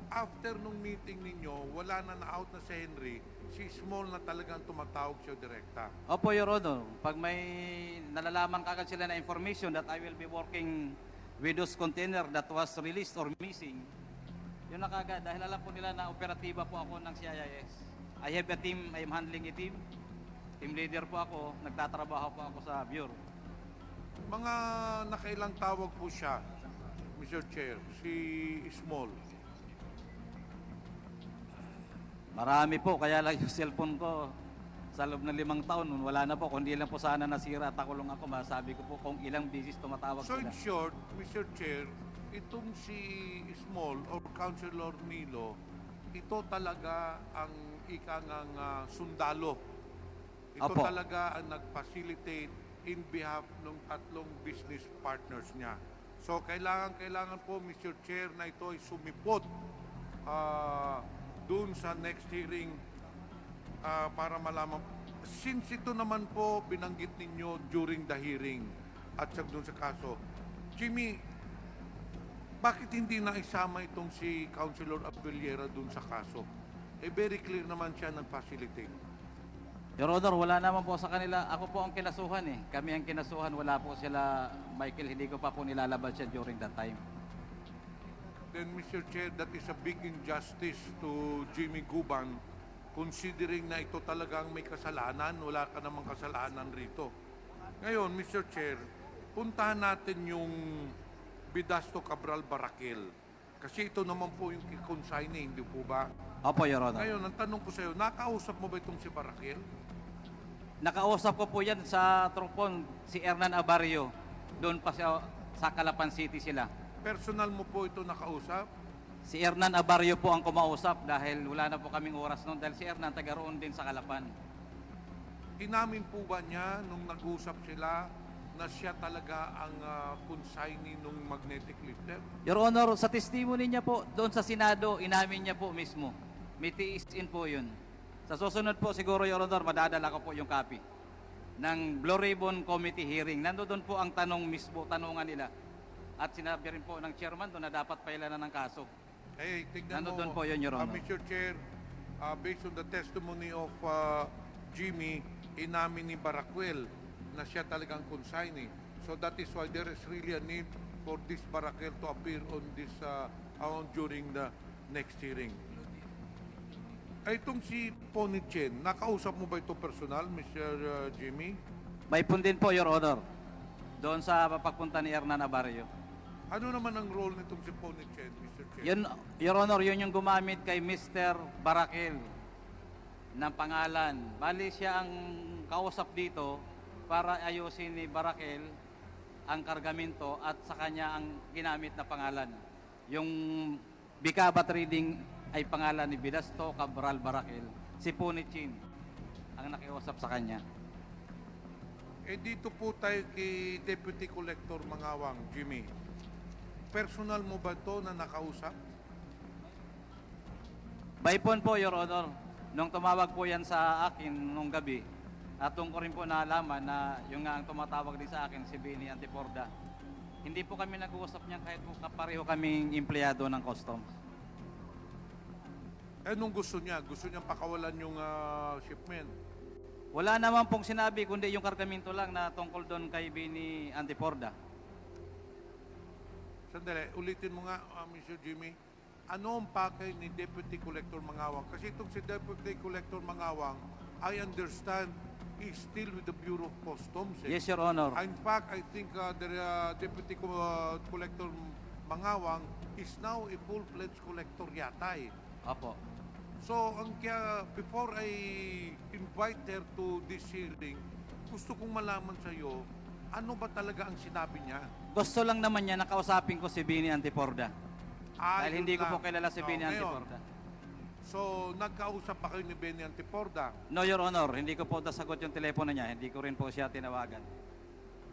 after nung meeting ninyo, wala na na-out na si Henry, si Small na talagang tumatawag siya direkta. Opo, Your Honor. Pag may nalalaman kagad sila na information that I will be working with those container that was released or missing, yun na kagad. Dahil alam po nila na operatiba po ako ng CIS. I have a team, I am handling a team. Team leader po ako, nagtatrabaho po ako sa bureau. Mga nakailang tawag po siya, Mr. Chair, si Small. Marami po, kaya lang yung cellphone ko sa loob ng 5 taon, wala na po. Kung di lang po sana nasira at nakulong ako, masabi ko po kung ilang bisis tumatawag So sila. in short, Mr. Chair, itong si Small or Councilor Nilo, ito talaga ang ikangang sundalo. Ito Apo. talaga ang nag-facilitate in behalf ng tatlong business partners niya. So kailangan po, Mr. Chair, na ito ay sumipot doon sa next hearing para malaman. Since ito naman po binanggit ninyo during the hearing at sa doon sa kaso, Jimmy, bakit hindi na isama itong si Councilor Abellera doon sa kaso? Very clear naman siya nag-facilitate. Your Honor, wala naman po sa kanila. Ako po ang kinasuhan eh. Kami ang kinasuhan. Wala po sila, Michael. Hindi ko pa po nilalabas siya during that time. Then, Mr. Chair, that is a big injustice to Jimmy Guban, considering na ito talagang may kasalanan. Wala ka namang kasalanan rito. Ngayon, Mr. Chair, puntahan natin yung Bidasto Cabral Barakel. Kasi ito naman po yung consignee, hindi po ba? Opo, Your Honor. Ngayon, ang tanong ko sa iyo, nakausap mo ba itong si Barakel? Nakausap ko po yan sa Tropon, si Hernan Abarrio. Doon pa sa Calapan City sila. Personal mo po ito nakausap? Si Hernan Abarrio po ang kumausap dahil wala na po kaming oras noon dahil si Hernan taga roon din sa Calapan. Inamin po ba niya nung nag-usap sila na siya talaga ang consignee nung magnetic lifter? Your Honor, sa testimony niya po, doon sa Senado, inamin niya po mismo. May tiis-in po yun. Sa susunod po siguro, Your Honor, madadala ko po yung copy ng Blue Ribbon Committee hearing. Nandoon po ang tanong mismo, tanungan nila. At sinabi rin po ng chairman doon na dapat pailanan ng kaso. Tignan Nandun mo, po yun, Your Honor. Mr. Chair, based on the testimony of Jimmy, inamin ni Baracuel na siya talagang consignee. So that is why there is really a need for this Baracuel to appear on this during the next hearing. Itong si Pony Chen, nakausap mo ba ito personal, Mr. Jimmy? May pundin po, Your Honor, doon sa pagpunta ni Hernan Abarrio. Ano naman ang role nitong si Pony Chen, Mr. Chen? Yun, Your Honor, yun yung gumamit kay Mr. Barakel ng pangalan. Bali siya ang kausap dito para ayusin ni Barakel ang kargamento at sa kanya ang ginamit na pangalan. Yung Bicaba Trading ay pangalan ni Bidasto Cabral Barakel. Si Punichin ang nakiusap sa kanya. Dito po tayo kay Deputy Collector Mangawang, Jimmy. Personal mo ba ito na nakausap? By phone po, Your Honor. Nung tumawag po yan sa akin nung gabi, at doon ko rin po naalaman na yung nga ang tumatawag din sa akin, si Benny Antiporda. Hindi po kami nag-uusap niyan kahit po kapareho kaming empleyado ng customs. Nung gusto niya? Gusto niyang pakawalan yung shipment? Wala naman pong sinabi, kundi yung kargamento lang na tungkol doon kay Benny Antiporda. Sandali, ulitin mo nga, Mr. Jimmy. Ano ang pakay ni Deputy Collector Mangawang? Kasi itong si Deputy Collector Mangawang, I understand, is still with the Bureau of Customs. Yes, Your Honor. In fact, I think the Deputy Collector Mangawang is now a full-fledged collector yata eh. Opo. So, before I invite her to this hearing, gusto kong malaman sa iyo, ano ba talaga ang sinabi niya? Gusto lang naman niya nakausapin ko si Benny Antiporda. Dahil Yun hindi ko lang. po kilala si Benny Ngayon, Antiporda. So, nagkausap pa kayo ni Benny Antiporda. No, Your Honor, hindi ko po nasagot yung telepono niya. Hindi ko rin po siya tinawagan.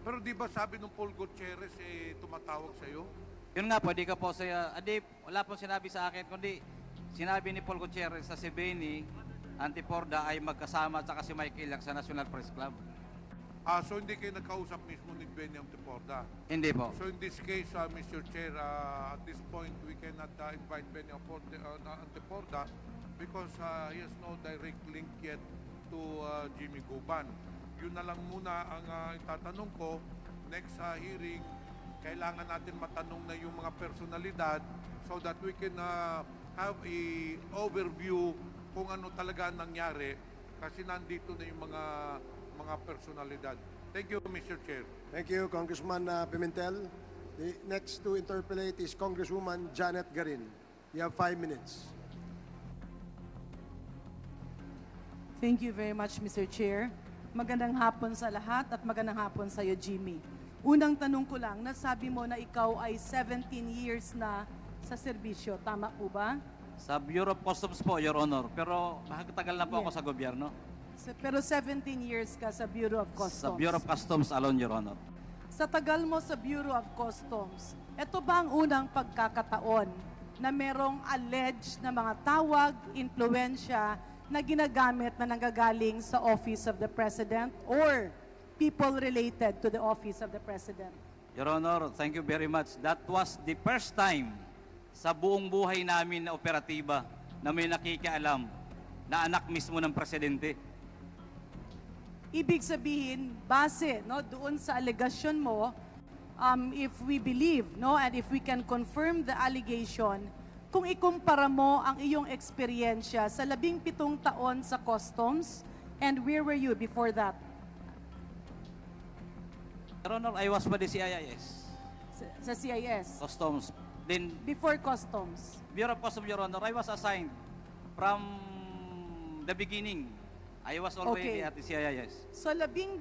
Pero di ba sabi ng Paul Gutierrez tumatawag sa iyo? Yun nga po, di ko po siya, wala po sinabi sa akin, kundi sinabi ni Paul Gutierrez sa si Benny Antiporda ay magkasama at saka si Michael lang sa National Press Club. So hindi kayo nagkausap mismo ni Benny Antiporda. Hindi po. So in this case, Mr. Chair, at this point, we cannot invite Benny Antiporda because he has no direct link yet to Jimmy Guban. Yun na lang muna ang itatanong ko. Next hearing, kailangan natin matanong na yung mga personalidad so that we can have a overview kung ano talaga ang nangyari kasi nandito na yung mga personalidad. Thank you, Mr. Chair. Thank you, Congressman Pimentel. The next to interpellate is Congresswoman Janet Garin. You have 5 minutes. Thank you very much, Mr. Chair. Magandang hapon sa lahat at magandang hapon sa iyo, Jimmy. Unang tanong ko lang, nasabi mo na ikaw ay 17 years na sa serbisyo. Tama po ba? Sa Bureau of Customs po, Your Honor. Pero makakatagal na po ako Yes. sa gobyerno. Pero 17 years ka sa Bureau of Customs. Sa Bureau of Customs alone, Your Honor. Sa tagal mo sa Bureau of Customs, ito ba ang unang pagkakataon na merong alleged na mga tawag, impluensya na ginagamit na nanggagaling sa Office of the President or people related to the Office of the President? Your Honor, thank you very much. That was the first time sa buong buhay namin na operatiba na may nakikialam na anak mismo ng presidente. Ibig sabihin, base doon sa allegation mo, if we believe and if we can confirm the allegation, kung ikumpara mo ang iyong eksperyensya sa 17 taon sa customs, and where were you before that? Your Honor, I was with the CIS, Sa CIS. Customs. Then, Before customs. Bureau of Customs, Your Honor, I was assigned from the beginning. I was already Okay. at the CIS. So 17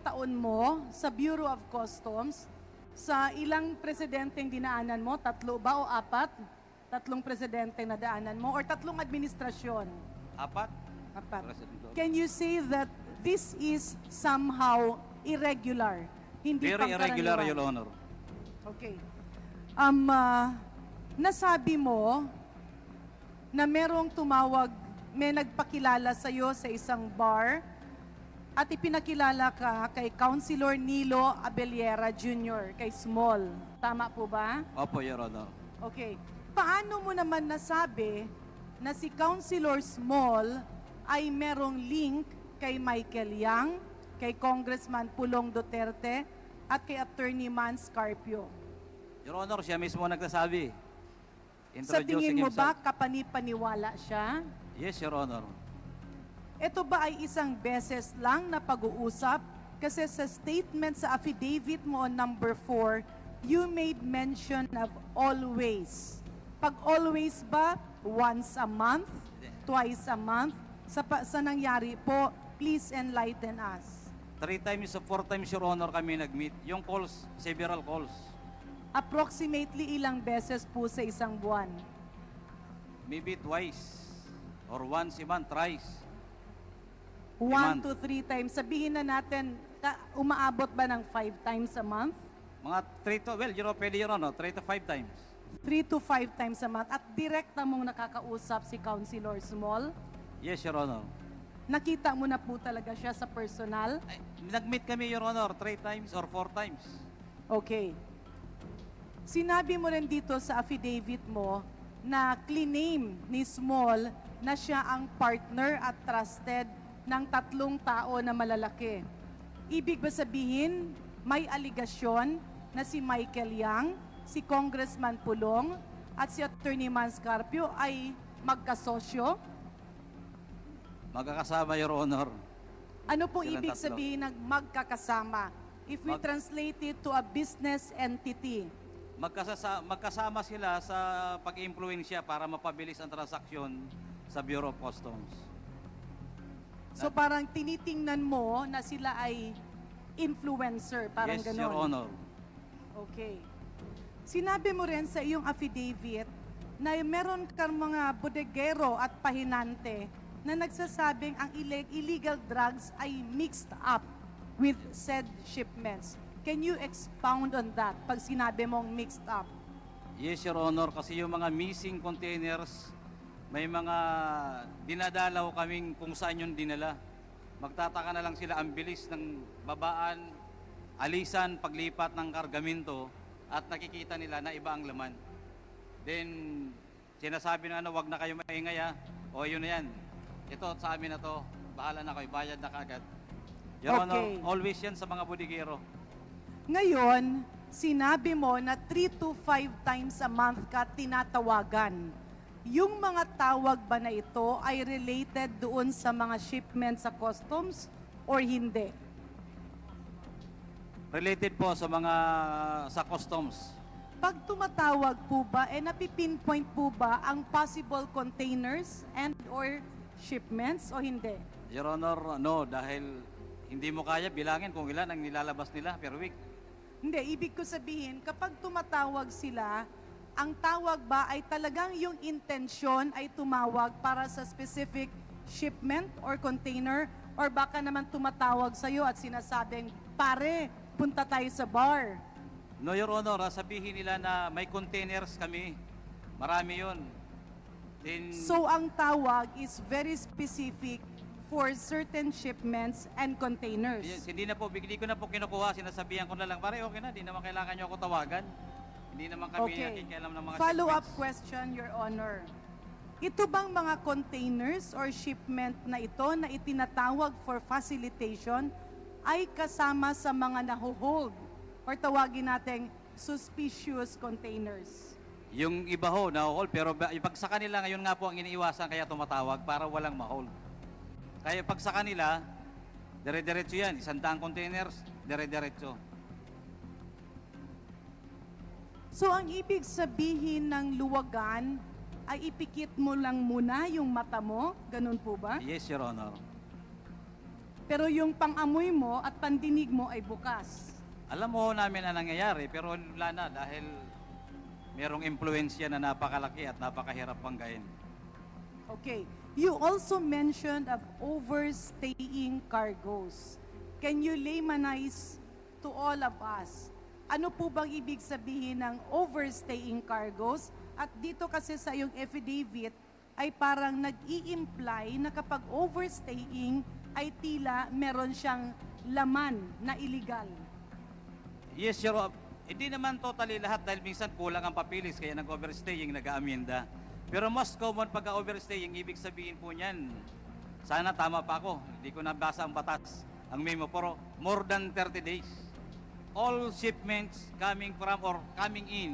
taon mo sa Bureau of Customs, sa ilang presidenteng dinaanan mo? 3 ba o 4? 3 presidente na daanan mo or 3 administrasyon? 4? 4. President. Can you say that this is somehow irregular? Hindi Very irregular, pangkaraniwan? Your Honor. Okay. Nasabi mo na merong tumawag, may nagpakilala sa iyo sa isang bar at ipinakilala ka kay Councilor Nilo Abellera Jr., kay Small. Tama po ba? Opo, Your Honor. Okay. Paano mo naman nasabi na si Councilor Small ay merong link kay Michael Yang, kay Congressman Pulong Duterte, at kay Attorney Man Scarpio? Your Honor, siya mismo nagsasabi. Sa tingin mo ba himself. kapani-paniwala siya? Yes, Your Honor. Ito ba ay isang beses lang na pag-uusap? Kasi sa statement sa affidavit mo on number 4, you made mention of always. Pag always ba, once a month, twice a month? Sa nangyari po, please enlighten us. 3 times o 4 times, Your Honor, kami nag-meet. Yung calls, several calls. Approximately ilang beses po sa isang buwan? Maybe twice. Or once a month, thrice. 1 month. to 3 times. Sabihin na natin, umaabot ba ng 5 times a month? Mga 3 to, well, pwede Your Honor, 3 to 5 times. 3 to 5 times a month. At direkta mong nakakausap si Councilor Small? Yes, Your Honor. Nakita mo na po talaga siya sa personal? Ay, nag-meet kami, Your Honor, 3 times or 4 times. Okay. Sinabi mo rin dito sa affidavit mo na claim ni Small na siya ang partner at trusted ng 3 tao na malalaki. Ibig ba sabihin, may aligasyon na si Michael Yang, si Congressman Pulong, at si Attorney Man Scarpio ay magkasosyo? Magkakasama, Your Honor. Ano pong Silang ibig tatlo. sabihin ng magkakasama? If we translate it to a business entity, Magkasama sila sa pag-impluensya para mapabilis ang transaksyon sa Bureau of Customs. so parang tinitingnan mo na sila ay influencer, parang Yes, ganon. Your Honor. Okay. Sinabi mo rin sa iyong affidavit na meron kang mga bodegero at pahinante na nagsasabing ang illegal drugs ay mixed up with said shipments. Can you expound on that pag sinabi mong mixed up? Yes, Your Honor, kasi yung mga missing containers, may mga dinadalaw kaming kung saan yung dinala. Magtataka na lang sila ang bilis ng babaan, alisan, paglipat ng kargamento at nakikita nila na iba ang laman. Then, sinasabi na wag na kayo maingay ha. O yun na yan. Ito sa amin na to, bahala na kayo, bayad na kaagad. Your Honor, Okay. always yan sa mga bodigero. Ngayon, sinabi mo na 3 to 5 times a month ka tinatawagan. Yung mga tawag ba na ito ay related doon sa mga shipments sa customs or hindi? Related po sa mga sa customs. Pag tumatawag po ba, napipinpoint po ba ang possible containers and or shipments o hindi? Your Honor, no, dahil hindi mo kaya bilangin kung ilan ang nilalabas nila per week. Hindi, ibig ko sabihin, kapag tumatawag sila, ang tawag ba ay talagang yung intensyon ay tumawag para sa specific shipment or container, or baka naman tumatawag sa'yo at sinasabing, pare, punta tayo sa bar. No, Your Honor, sabihin nila na may containers kami. Marami yun. Then, So ang tawag is very specific for certain shipments and containers. yes, hindi ko na po kinukuha, sinasabihan ko na lang, pare, okay na, hindi naman kailangan nyo ako tawagan. Hindi naman kami nakikialam ng mga Follow-up shipments. question, Your Honor. Ito bang mga containers or shipment na ito na itinatawag for facilitation ay kasama sa mga nahuhold or tawagin nating suspicious containers? Yung iba ho, na-hold, pero pag sa kanila ngayon nga po ang iniiwasan kaya tumatawag para walang ma-hold. Kaya pag sa kanila, dire-diretso yan, 100 containers, dire-diretso. So ang ibig sabihin ng luwagan ay ipikit mo lang muna yung mata mo, ganun po ba? Yes, Your Honor. Pero yung pangamoy mo at pandinig mo ay bukas. Alam mo namin na nangyayari, pero wala na dahil merong impluensya na napakalaki at napakahirap banggain. Okay. You also mentioned of overstaying cargoes. Can you laymanize to all of us? Ano po bang ibig sabihin ng overstaying cargoes? At dito kasi sa iyong affidavit ay parang nag-i-imply na kapag overstaying ay tila meron siyang laman na illegal. Yes, Your Honor. Hindi naman totally lahat dahil minsan kulang ang papilis kaya nag-overstaying, nag-aamienda. Pero most common pagka-overstaying, ibig sabihin po niyan, sana tama pa ako, hindi ko nabasa ang batas, ang memo, pero more than 30 days. All shipments coming from or coming in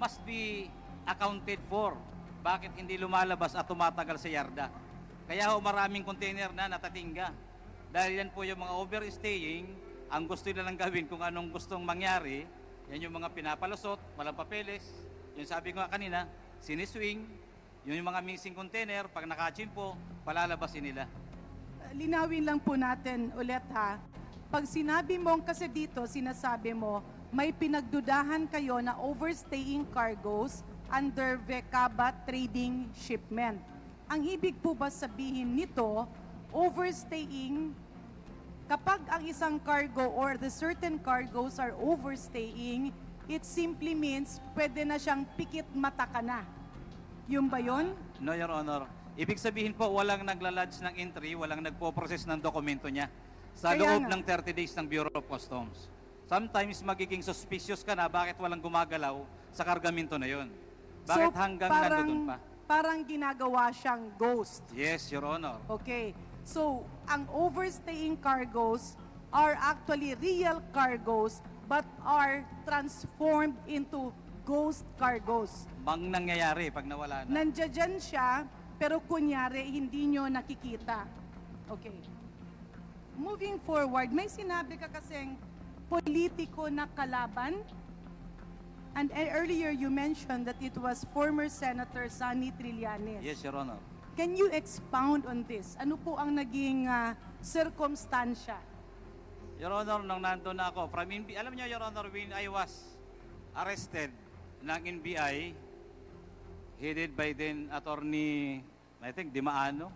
must be accounted for. Bakit hindi lumalabas at tumatagal sa yarda? Kaya ho maraming container na natatingga. Dahil yan po yung mga overstaying, ang gusto nila lang gawin kung anong gustong mangyari, yan yung mga pinapalusot, walang papeles, yung sabi ko nga kanina, siniswing, yun yung mga missing container, pag nakachimpo, palalabasin nila. Linawin lang po natin ulit ha. Pag sinabi mo, kasi dito sinasabi mo, may pinagdudahan kayo na overstaying cargoes under VECABA trading shipment. Ang ibig po ba sabihin nito, overstaying, kapag ang isang cargo or the certain cargoes are overstaying, it simply means pwede na siyang pikit mata ka na. Yung ba yun? No, Your Honor. Ibig sabihin po, walang naglalodge ng entry, walang nagpo-process ng dokumento niya sa Kaya loob nga. ng 30 days ng Bureau of Customs. Sometimes magiging suspicious ka na bakit walang gumagalaw sa kargamento na yon. Bakit hanggang nandoon pa? Parang ginagawa siyang ghost. Yes, Your Honor. Okay. So, ang overstaying cargoes are actually real cargoes but are transformed into ghost cargoes. Mang nangyayari pag nawala na. Nandiyan siya, pero kunyari hindi nyo nakikita. Okay. Moving forward, may sinabi ka kasing politiko na kalaban. And earlier you mentioned that it was former Senator Sonny Trillanes. Yes, Your Honor. Can you expound on this? Ano po ang naging circumstansya? Your Honor, nung nandun na ako, alam niyo, Your Honor, when I was arrested ng NBI, headed by then Attorney, I think, Dimaano,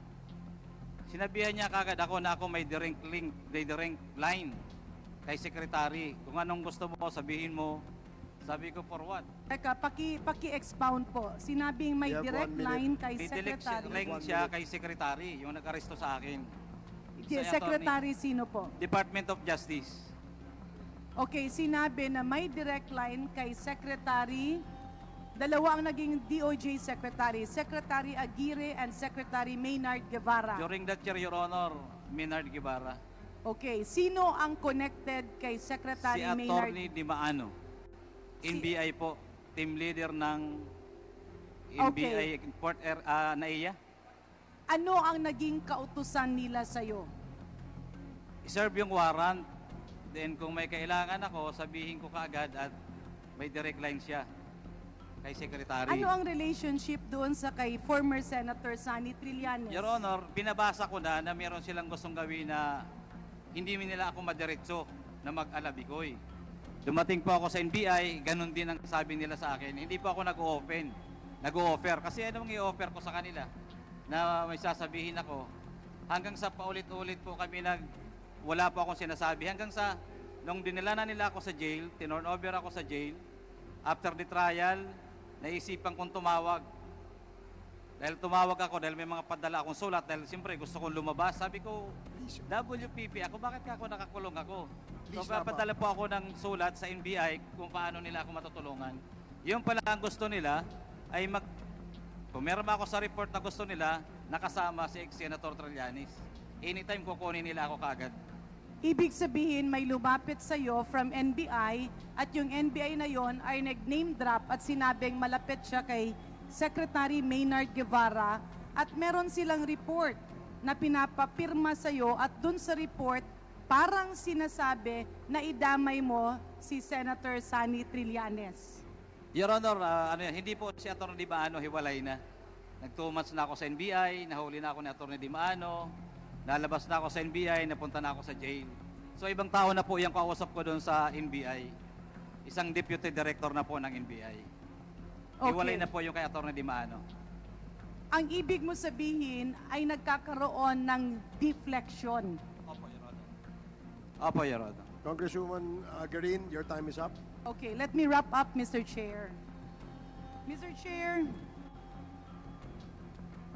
sinabihan niya kagad ako na ako may direct link, may direct line kay Secretary. Kung anong gusto mo, sabihin mo. Sabi ko, for what? Teka, paki-expound po. Sinabing may You have direct 1 minute. line kay May direct Secretary. line siya kay Secretary, yung nag-aresto sa akin. Yes, Sa Secretary sino po? Department of Justice. Okay, sinabi na may direct line kay Secretary, dalawa ang naging DOJ Secretary, Secretary Aguirre and Secretary Maynard Guevara. During that year, Your Honor, Maynard Guevara. Okay, sino ang connected kay Secretary Si Maynard? Attorney Dimaano. NBI po, team leader ng Okay. NBI Port NAIA. Ano ang naging kautusan nila sa'yo? I-serve yung warrant. Then kung may kailangan ako, sabihin ko kaagad at may direct line siya. kay Secretary. Ano ang relationship doon sa kay former Senator Sunny Trillanes? Your Honor, binabasa ko na meron silang gustong gawin na hindi nila ako madiretso na mag-alabikoy. Dumating po ako sa NBI, ganun din ang sabi nila sa akin. Hindi po ako nag-o-offer. Kasi anong i-offer ko sa kanila? Na may sasabihin ako. Hanggang sa paulit-ulit po kami wala po akong sinasabi. Hanggang sa, nung dinala na nila ako sa jail, tinorn over ako sa jail, after the trial, naisipan kong tumawag. Dahil tumawag ako, dahil may mga padala akong sulat, dahil siyempre gusto kong lumabas. Sabi ko, WPP, bakit ka ako nakakulong ako? So, papadala po ako ng sulat sa NBI kung paano nila ako matutulungan. Yung pala ang gusto nila ay pumirma ako sa report na gusto nila, nakasama si ex-Senator Trillanes. Anytime kukunin nila ako kaagad. Ibig sabihin may lumapit sa iyo from NBI at yung NBI na yon ay nag-name drop at sinabing malapit siya kay Secretary Maynard Guevara at meron silang report na pinapapirma sa iyo at dun sa report parang sinasabi na idamay mo si Senator Sunny Trillanes. Your Honor, hindi po si Atty. Di Maano hiwalay na. Nag-2 months na ako sa NBI, nahuli na ako ni Atty. Di Maano, nalabas na ako sa NBI, napunta na ako sa jail. So ibang tao na po yung kausap ko doon sa NBI. Isang deputy director na po ng NBI. Okay. Hiwalay na po yung kay Atty. Di Maano. Ang ibig mo sabihin ay nagkakaroon ng deflection. Opo, Your Honor. Opo, Your Honor. Congresswoman Garin, your time is up. Okay, let me wrap up, Mr. Chair. Mr. Chair,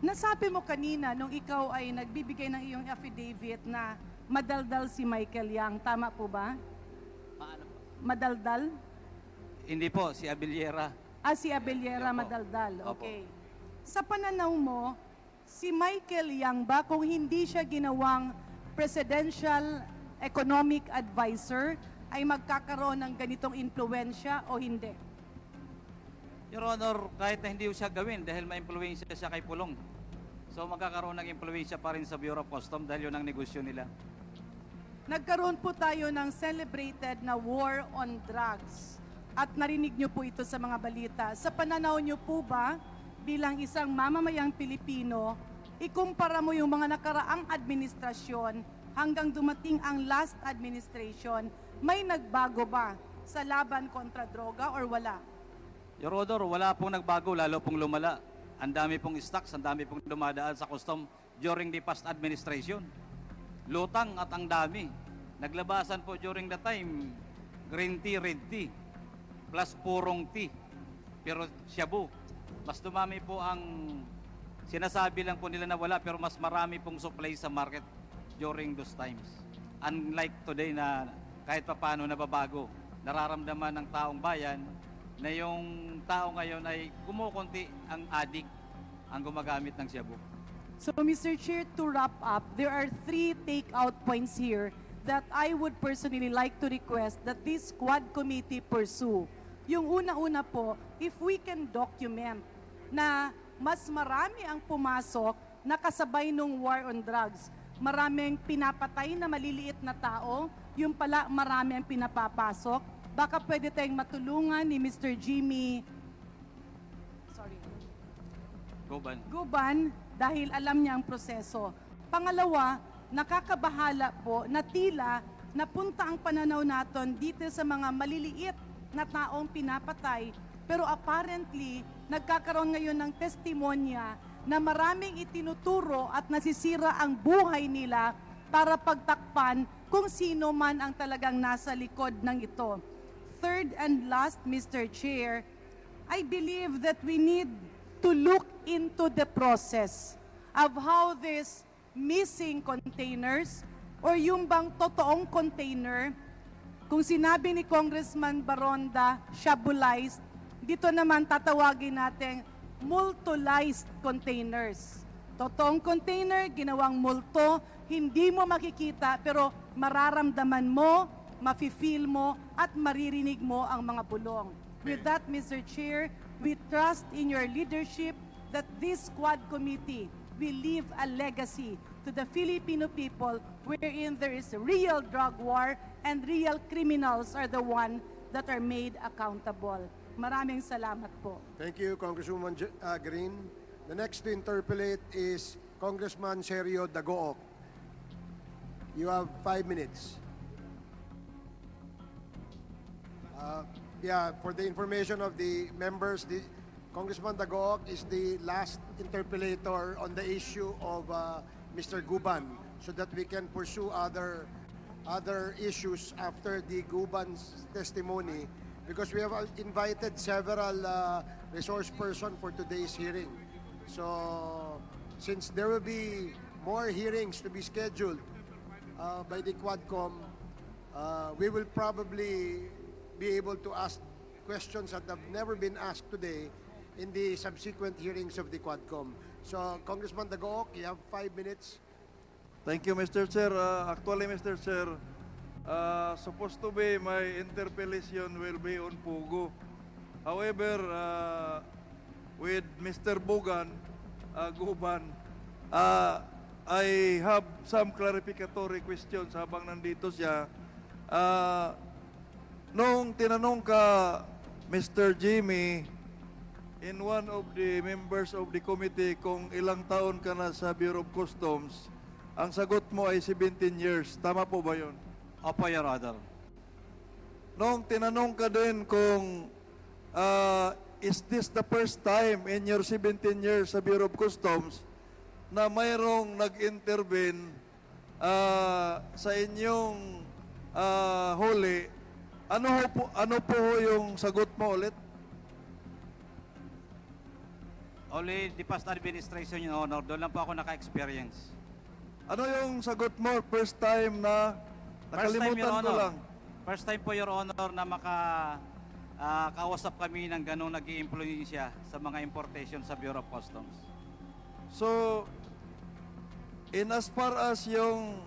nasabi mo kanina nung ikaw ay nagbibigay ng iyong affidavit na madaldal si Michael Yang. Tama po ba? Paano po? Madaldal? Hindi po, si Abiliera. Si Abeliera Opo. madaldal. Opo. Okay. Sa pananaw mo, si Michael Yang ba, kung hindi siya ginawang Presidential Economic Advisor, ay magkakaroon ng ganitong impluensya o hindi? Your Honor, kahit na hindi siya gawin dahil ma-impluensya siya kay Pulong. So magkakaroon ng impluensya pa rin sa Bureau of Customs dahil yun ang negosyo nila. Nagkaroon po tayo ng celebrated na war on drugs. At narinig niyo po ito sa mga balita. Sa pananaw niyo po ba, bilang isang mamamayang Pilipino, ikumpara mo yung mga nakaraang administrasyon hanggang dumating ang last administration, may nagbago ba sa laban kontra droga or wala? Your Honor, wala pong nagbago, lalo pong lumala. Ang dami pong stocks, ang dami pong dumadaan sa custom during the past administration. Lutang at ang dami. Naglabasan po during the time, green tea, red tea, plus purong tea. Pero shabu. Mas dumami po ang sinasabi lang po nila na wala, pero mas marami pong supply sa market during those times. Unlike today na kahit pa paano nababago, nararamdaman ng taong bayan na yung tao ngayon ay kumukunti ang addict ang gumagamit ng shabu. So, Mr. Chair, to wrap up, there are 3 take-out points here that I would personally like to request that this Quad Committee pursue. Yung una-una po, if we can document na mas marami ang pumasok na kasabay nung war on drugs, maraming pinapatay na maliliit na tao, yung pala marami ang pinapapasok, baka pwede tayong matulungan ni Mr. Jimmy Guban dahil alam niya ang proseso. Pangalawa, nakakabahala po na tila napunta ang pananaw natin dito sa mga maliliit na taong pinapatay, pero apparently nagkakaroon ngayon ng testimonya na maraming itinuturo at nasisira ang buhay nila para pagtakpan kung sino man ang talagang nasa likod ng ito. Third and last, Mr. Chair, I believe that we need to look into the process of how these missing containers or yung bang totoong container, kung sinabi ni Congressman Baronda, shabulized, dito naman tatawagin natin multolized containers. Totoong container, ginawang multo, hindi mo makikita pero mararamdaman mo, mafe-feel mo at maririnig mo ang mga bulong. With that, Mr. Chair, we trust in your leadership that this Quad Committee will leave a legacy to the Filipino people wherein there is a real drug war and real criminals are the one that are made accountable. Maraming salamat po. Thank you, Congresswoman Green. The next to interpolate is Congressman Sergio Dagook. You have 5 minutes. Yeah, for the information of the members, Congressman Dagook is the last interpellator on the issue of Mr. Guban, so that we can pursue other issues after the Guban's testimony, because we have invited several resource persons for today's hearing. So, since there will be more hearings to be scheduled by the Quadcom, we will probably be able to ask questions that have never been asked today in the subsequent hearings of the Quadcom. So, Congressman Dagook, you have 5 minutes. Thank you, Mr. Chair. Actually, Mr. Chair, supposed to be my interpellation will be on Pugo. However, with Mr. Guban, I have some clarificatory questions habang nandito siya. Nung tinanong ka, Mr. Jimmy, in one of the members of the committee kung ilang taon ka na sa Bureau of Customs, ang sagot mo ay 17 years. Tama po ba yun? Opo, Your Honor. Nung tinanong ka din kung is this the first time in your 17 years sa Bureau of Customs na mayroong nag-intervene sa inyong huli, ano po yung sagot mo ulit? Only the past administration, Your Honor. Doon lang po ako naka-experience. Ano yung sagot mo? First time na nakalimutan ko lang. First time po, Your Honor, na kausap kami ng ganong nag-i-influensya sa mga importation sa Bureau of Customs. So, in as far as yung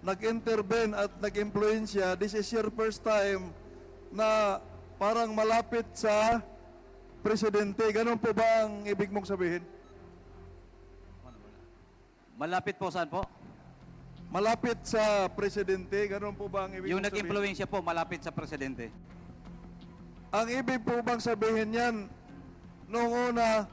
nag-intervene at nag-influensya, this is your first time na parang malapit sa presidente. Ganun po ba ang ibig mong sabihin? Malapit po saan po? Malapit sa presidente. Ganun po ba ang ibig Yung mong sabihin? nag-influensya po, malapit sa presidente. Ang ibig po bang sabihin yan, noong una,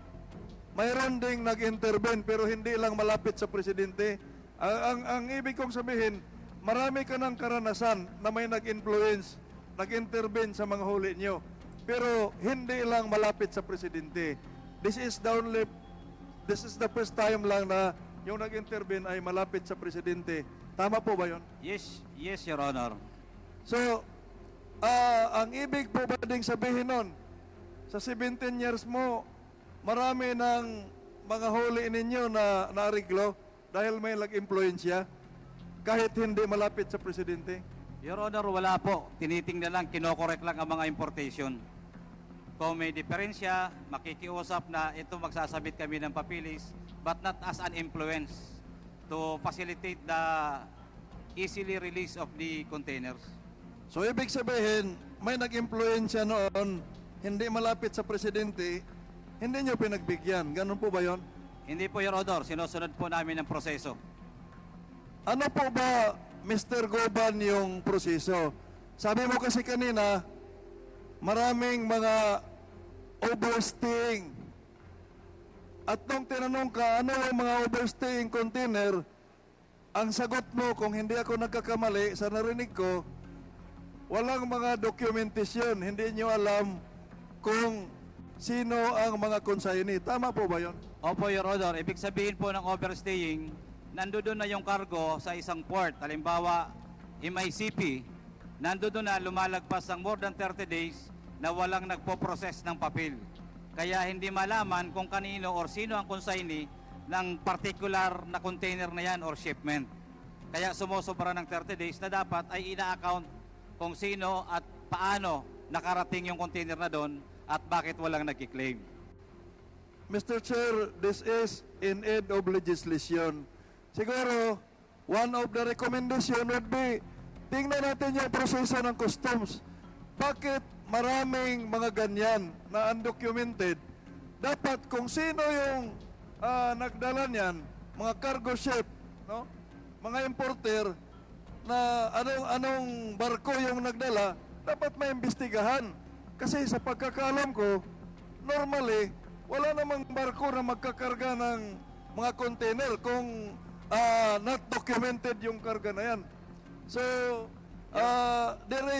mayroon ding nag-intervene pero hindi lang malapit sa presidente. Ang ibig kong sabihin, marami ka ng karanasan na may nag-influence, nag-intervene sa mga huli nyo. Pero hindi lang malapit sa presidente. This is the first time lang na yung nag-intervene ay malapit sa presidente. Tama po ba yun? Yes, Your Honor. So, ang ibig po ba ding sabihin nun, sa 17 years mo, marami ng mga huli ninyo na naariglo dahil may nag-influensya kahit hindi malapit sa presidente? Your Honor, wala po. Tinitingnan lang, kinokorek lang ang mga importation. Kung may diferensya, makikiusap na ito magsasabit kami ng papilis, but not as an influence to facilitate the easily release of the containers. So, ibig sabihin, may nag-influensya noon, hindi malapit sa presidente, hindi nyo pinagbigyan. Ganun po ba yon? Hindi po, Your Honor. Sinusunod po namin ang proseso. Ano po ba, Mr. Guban, yung proseso? Sabi mo kasi kanina, maraming mga overstaying. At nung tinanong ka, ano yung mga overstaying container, ang sagot mo, kung hindi ako nagkakamali, sa narinig ko, walang mga dokumentasyon. Hindi nyo alam kung sino ang mga consignee. Tama po ba yon? Opo, Your Honor. Ibig sabihin po ng overstaying, nandoon na yung cargo sa isang port. Halimbawa, MICP, nandoon na lumalagpas ng more than 30 days na walang nagpo-process ng papel. Kaya hindi malaman kung kanino or sino ang consignee ng particular na container na yan or shipment. Kaya sumusobra ng 30 days na dapat ay ina-account kung sino at paano nakarating yung container na doon at bakit walang nagkiklaim. Mr. Chair, this is in aid of legislation. Siguro, one of the recommendation would be, tingnan natin yung proseso ng customs. Bakit maraming mga ganyan na undocumented? Dapat kung sino yung nagdala niyan, mga cargo ship, no? Mga importer, na anong barko yung nagdala, dapat may imbestigahan. Kasi sa pagkakalam ko, normally, wala namang barko na magkakarga ng mga container kung not documented yung karga na yan. So, there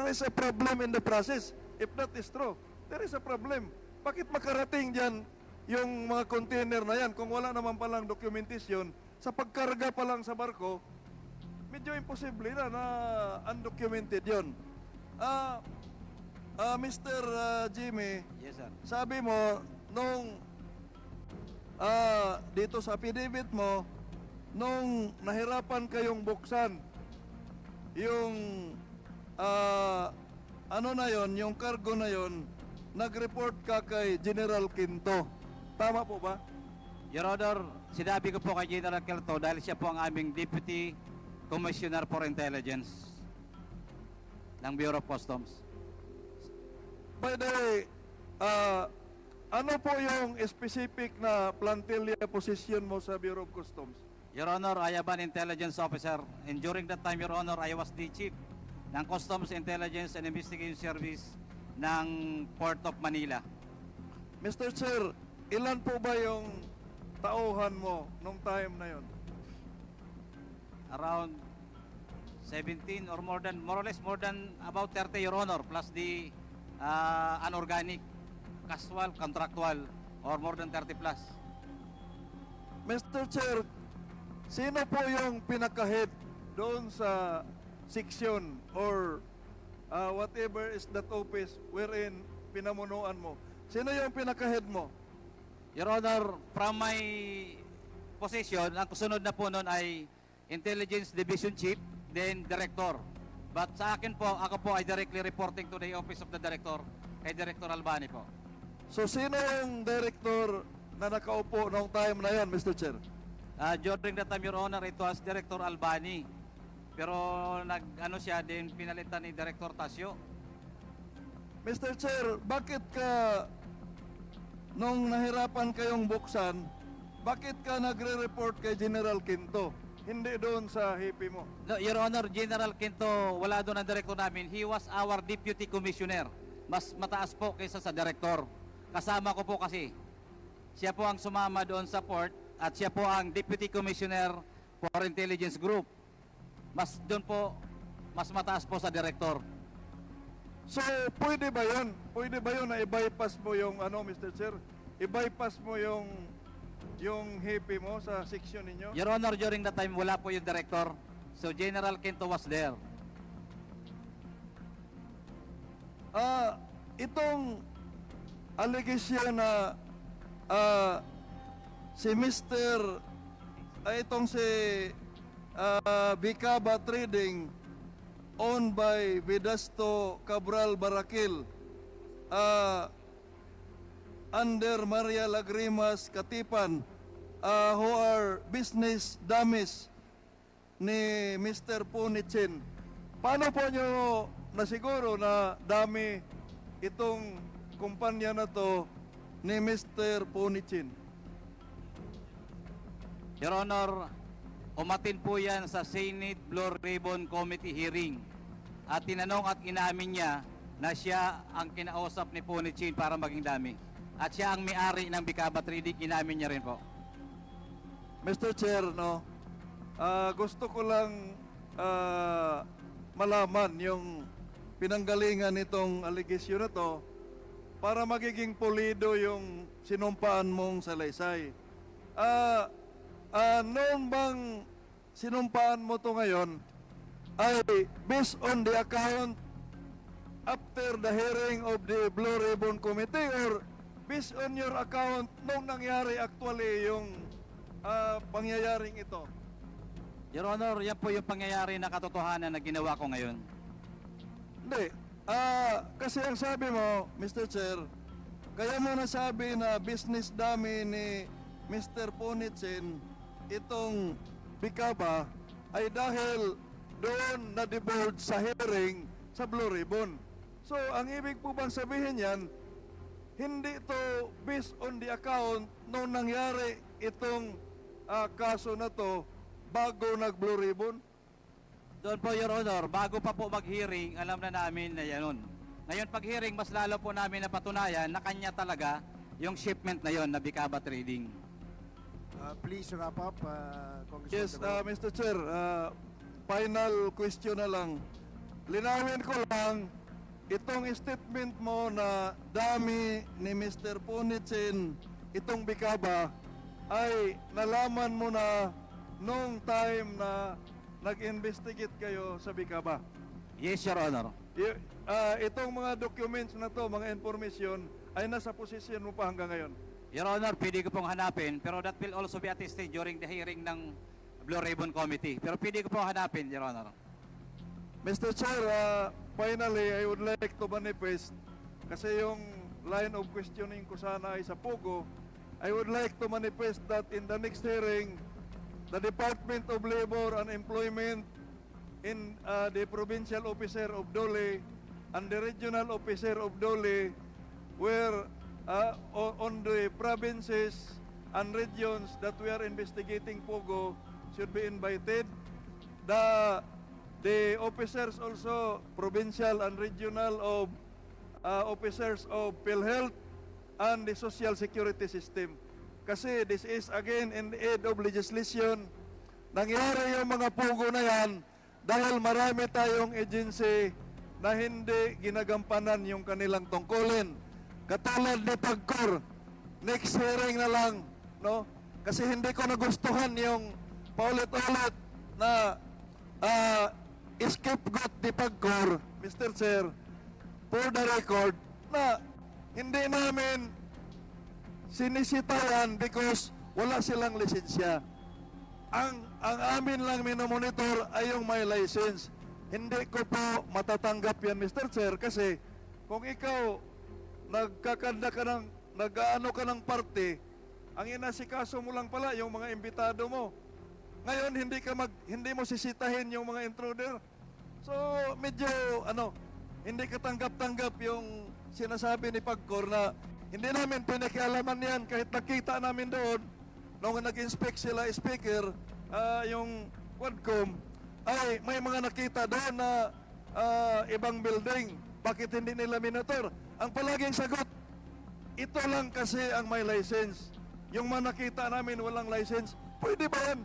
is a problem in the process. If that is true, there is a problem. Bakit makarating dyan yung mga container na yan kung wala naman palang dokumentasyon? Sa pagkarga pa lang sa barko, medyo imposible na undocumented yun. Mr. Jimmy, Yes, sir. sabi mo, nung dito sa affidavit mo, nung nahirapan kayong buksan yung ano na yon, yung cargo na yon, nag-report ka kay General Quinto. Tama po ba? Your Honor, sinabi ko po kay General Quinto dahil siya po ang aming Deputy Commissioner for Intelligence ng Bureau of Customs. By the way, ano po yung specific na plantilla position mo sa Bureau of Customs? Your Honor, I am an intelligence officer, and during that time, Your Honor, I was the chief ng Customs Intelligence and Investigation Service ng Port of Manila. Mr. Chair, ilan po ba yung tauhan mo nung time na yon? Around 17 or more than about 30, Your Honor, plus the unorganic, casual, contractual, or more than 30 plus. Mr. Chair, sino po yung pinaka-head doon sa section or whatever is that office wherein pinamunuan mo? Sino yung pinaka-head mo? Your Honor, from my position, ang kasunod na po nun ay Intelligence Division Chief, then Director. But sa akin po, ako po ay directly reporting to the Office of the Director, kay Director Albani po. So sino yung director na nakaupo noong time na yan, Mr. Chair? During that time, Your Honor, it was Director Albani. Pero nag-ano siya, din pinalitan ni Director Tasio. Mr. Chair, bakit ka, nung nahirapan kayong buksan, bakit ka nagre-report kay General Quinto? Hindi doon sa hipi mo. No, Your Honor, General Quinto, wala doon ang Director namin. He was our Deputy Commissioner. Mas mataas po kaysa sa Director. Kasama ko po kasi. Siya po ang sumama doon sa port at siya po ang Deputy Commissioner for Intelligence Group. Mas doon po, mas mataas po sa Director. So, pwede ba yun? Pwede ba yun na i-bypass mo yung, Mr. Chair? I-bypass mo yung hipi mo sa section ninyo? Your Honor, during that time, wala po yung Director. So, General Quinto was there. Itong allegation na si Mr. Itong si Bicaba Trading owned by Vedasto Cabral Barakil under Maria Lagrimas Katipan who are business dummies ni Mr. Punichin. Paano po nyo nasiguro na dami itong kumpanya na to ni Mr. Punichin? Your Honor, umatin po yan sa Senate Blue Ribbon Committee hearing. At tinanong at inamin niya na siya ang kinausap ni Punichin para maging dami. At siya ang may-ari ng Bicaba Trading, inamin niya rin po. Mr. Chair, gusto ko lang malaman yung pinanggalingan nitong allegation na to para magiging pulido yung sinumpaan mong salaysay. Noon bang sinumpaan mo to ngayon ay based on the account after the hearing of the Blue Ribbon Committee or based on your account nung nangyari actually yung pangyayaring ito? Your Honor, yan po yung pangyayari na katotohanan na ginawa ko ngayon. Hindi. Kasi ang sabi mo, Mr. Chair, kaya mo nasabi na business dummy ni Mr. Punichin itong Bicaba ay dahil doon na-divulge sa hearing sa Blue Ribbon. So, ang ibig po bang sabihin yan, hindi to based on the account nung nangyari itong kaso na to bago nag-Blue Ribbon? Doon po, Your Honor, bago pa po mag-hearing, alam na namin na yan. Ngayon, pag-hearing, mas lalo po namin napatunayan na kanya talaga yung shipment na yon na Bicaba Trading. Please wrap up, Congressman Yes, Dago. Mr. Chair, final question na lang. Linawin ko lang, itong statement mo na dami ni Mr. Punitsin, itong Bicaba, ay nalaman mo na nung time na nag-investigate kayo sa Bicaba. Yes, Your Honor. Itong mga documents na to, mga information, ay nasa posisyon mo pa hanggang ngayon. Your Honor, pwede ko pong hanapin, pero that will also be attested during the hearing ng Blue Ribbon Committee. Pero pwede ko pong hanapin, Your Honor. Mr. Chair, finally, I would like to manifest, kasi yung line of questioning ko sana ay sa Pogo, I would like to manifest that in the next hearing, the Department of Labor and Employment in the Provincial Officer of Dole and the Regional Officer of Dole were on the provinces and regions that we are investigating Pogo should be invited. The officers also, provincial and regional of officers of PhilHealth and the Social Security System. Kasi this is again in the aid of legislation. Nangyari yung mga Pogo na yan dahil marami tayong agency na hindi ginagampanan yung kanilang tungkulin. Katulad ni Pagcor, next hearing na lang, no? Kasi hindi ko nagustuhan yung paulit-ulit na scapegoat ni Pagcor, Mr. Chair, for the record, na hindi namin sinisitayan because wala silang lisensya. Ang amin lang minomonitor ay yung may license. Hindi ko po matatanggap yan, Mr. Chair, kasi kung ikaw nagkakanda ka ng, nag-aano ka ng parte, ang inasikaso mo lang pala yung mga imbitado mo. Ngayon, hindi mo sisitahin yung mga intruder. So, medyo, hindi katanggap-tanggap yung sinasabi ni Pagcor na hindi namin pinakialaman yan kahit nakita namin doon nung nag-inspect sila speaker, yung Quadcom, ay may mga nakita doon na ibang building. Bakit hindi nila monitor? Ang palaging sagot, ito lang kasi ang may license. Yung mga nakita namin walang license, pwede ba yan?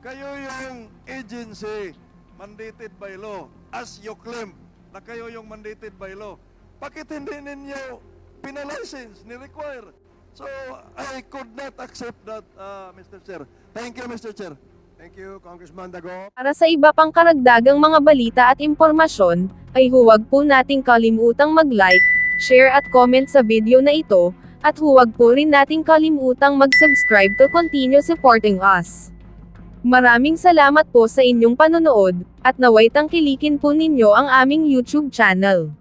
Kayo yung agency mandated by law, as you claim na kayo yung mandated by law. Bakit hindi ninyo pinalicense, ni-require? So, I could not accept that, Mr. Chair. Thank you, Mr. Chair. Thank you, Congressman Dago. Para sa iba pang karagdagang mga balita at impormasyon, ay huwag po nating kalimutang mag-like, share at comment sa video na ito, at huwag po rin nating kalimutang mag-subscribe to continue supporting us. Maraming salamat po sa inyong panonood, at naway tangkilikin po ninyo ang aming YouTube channel.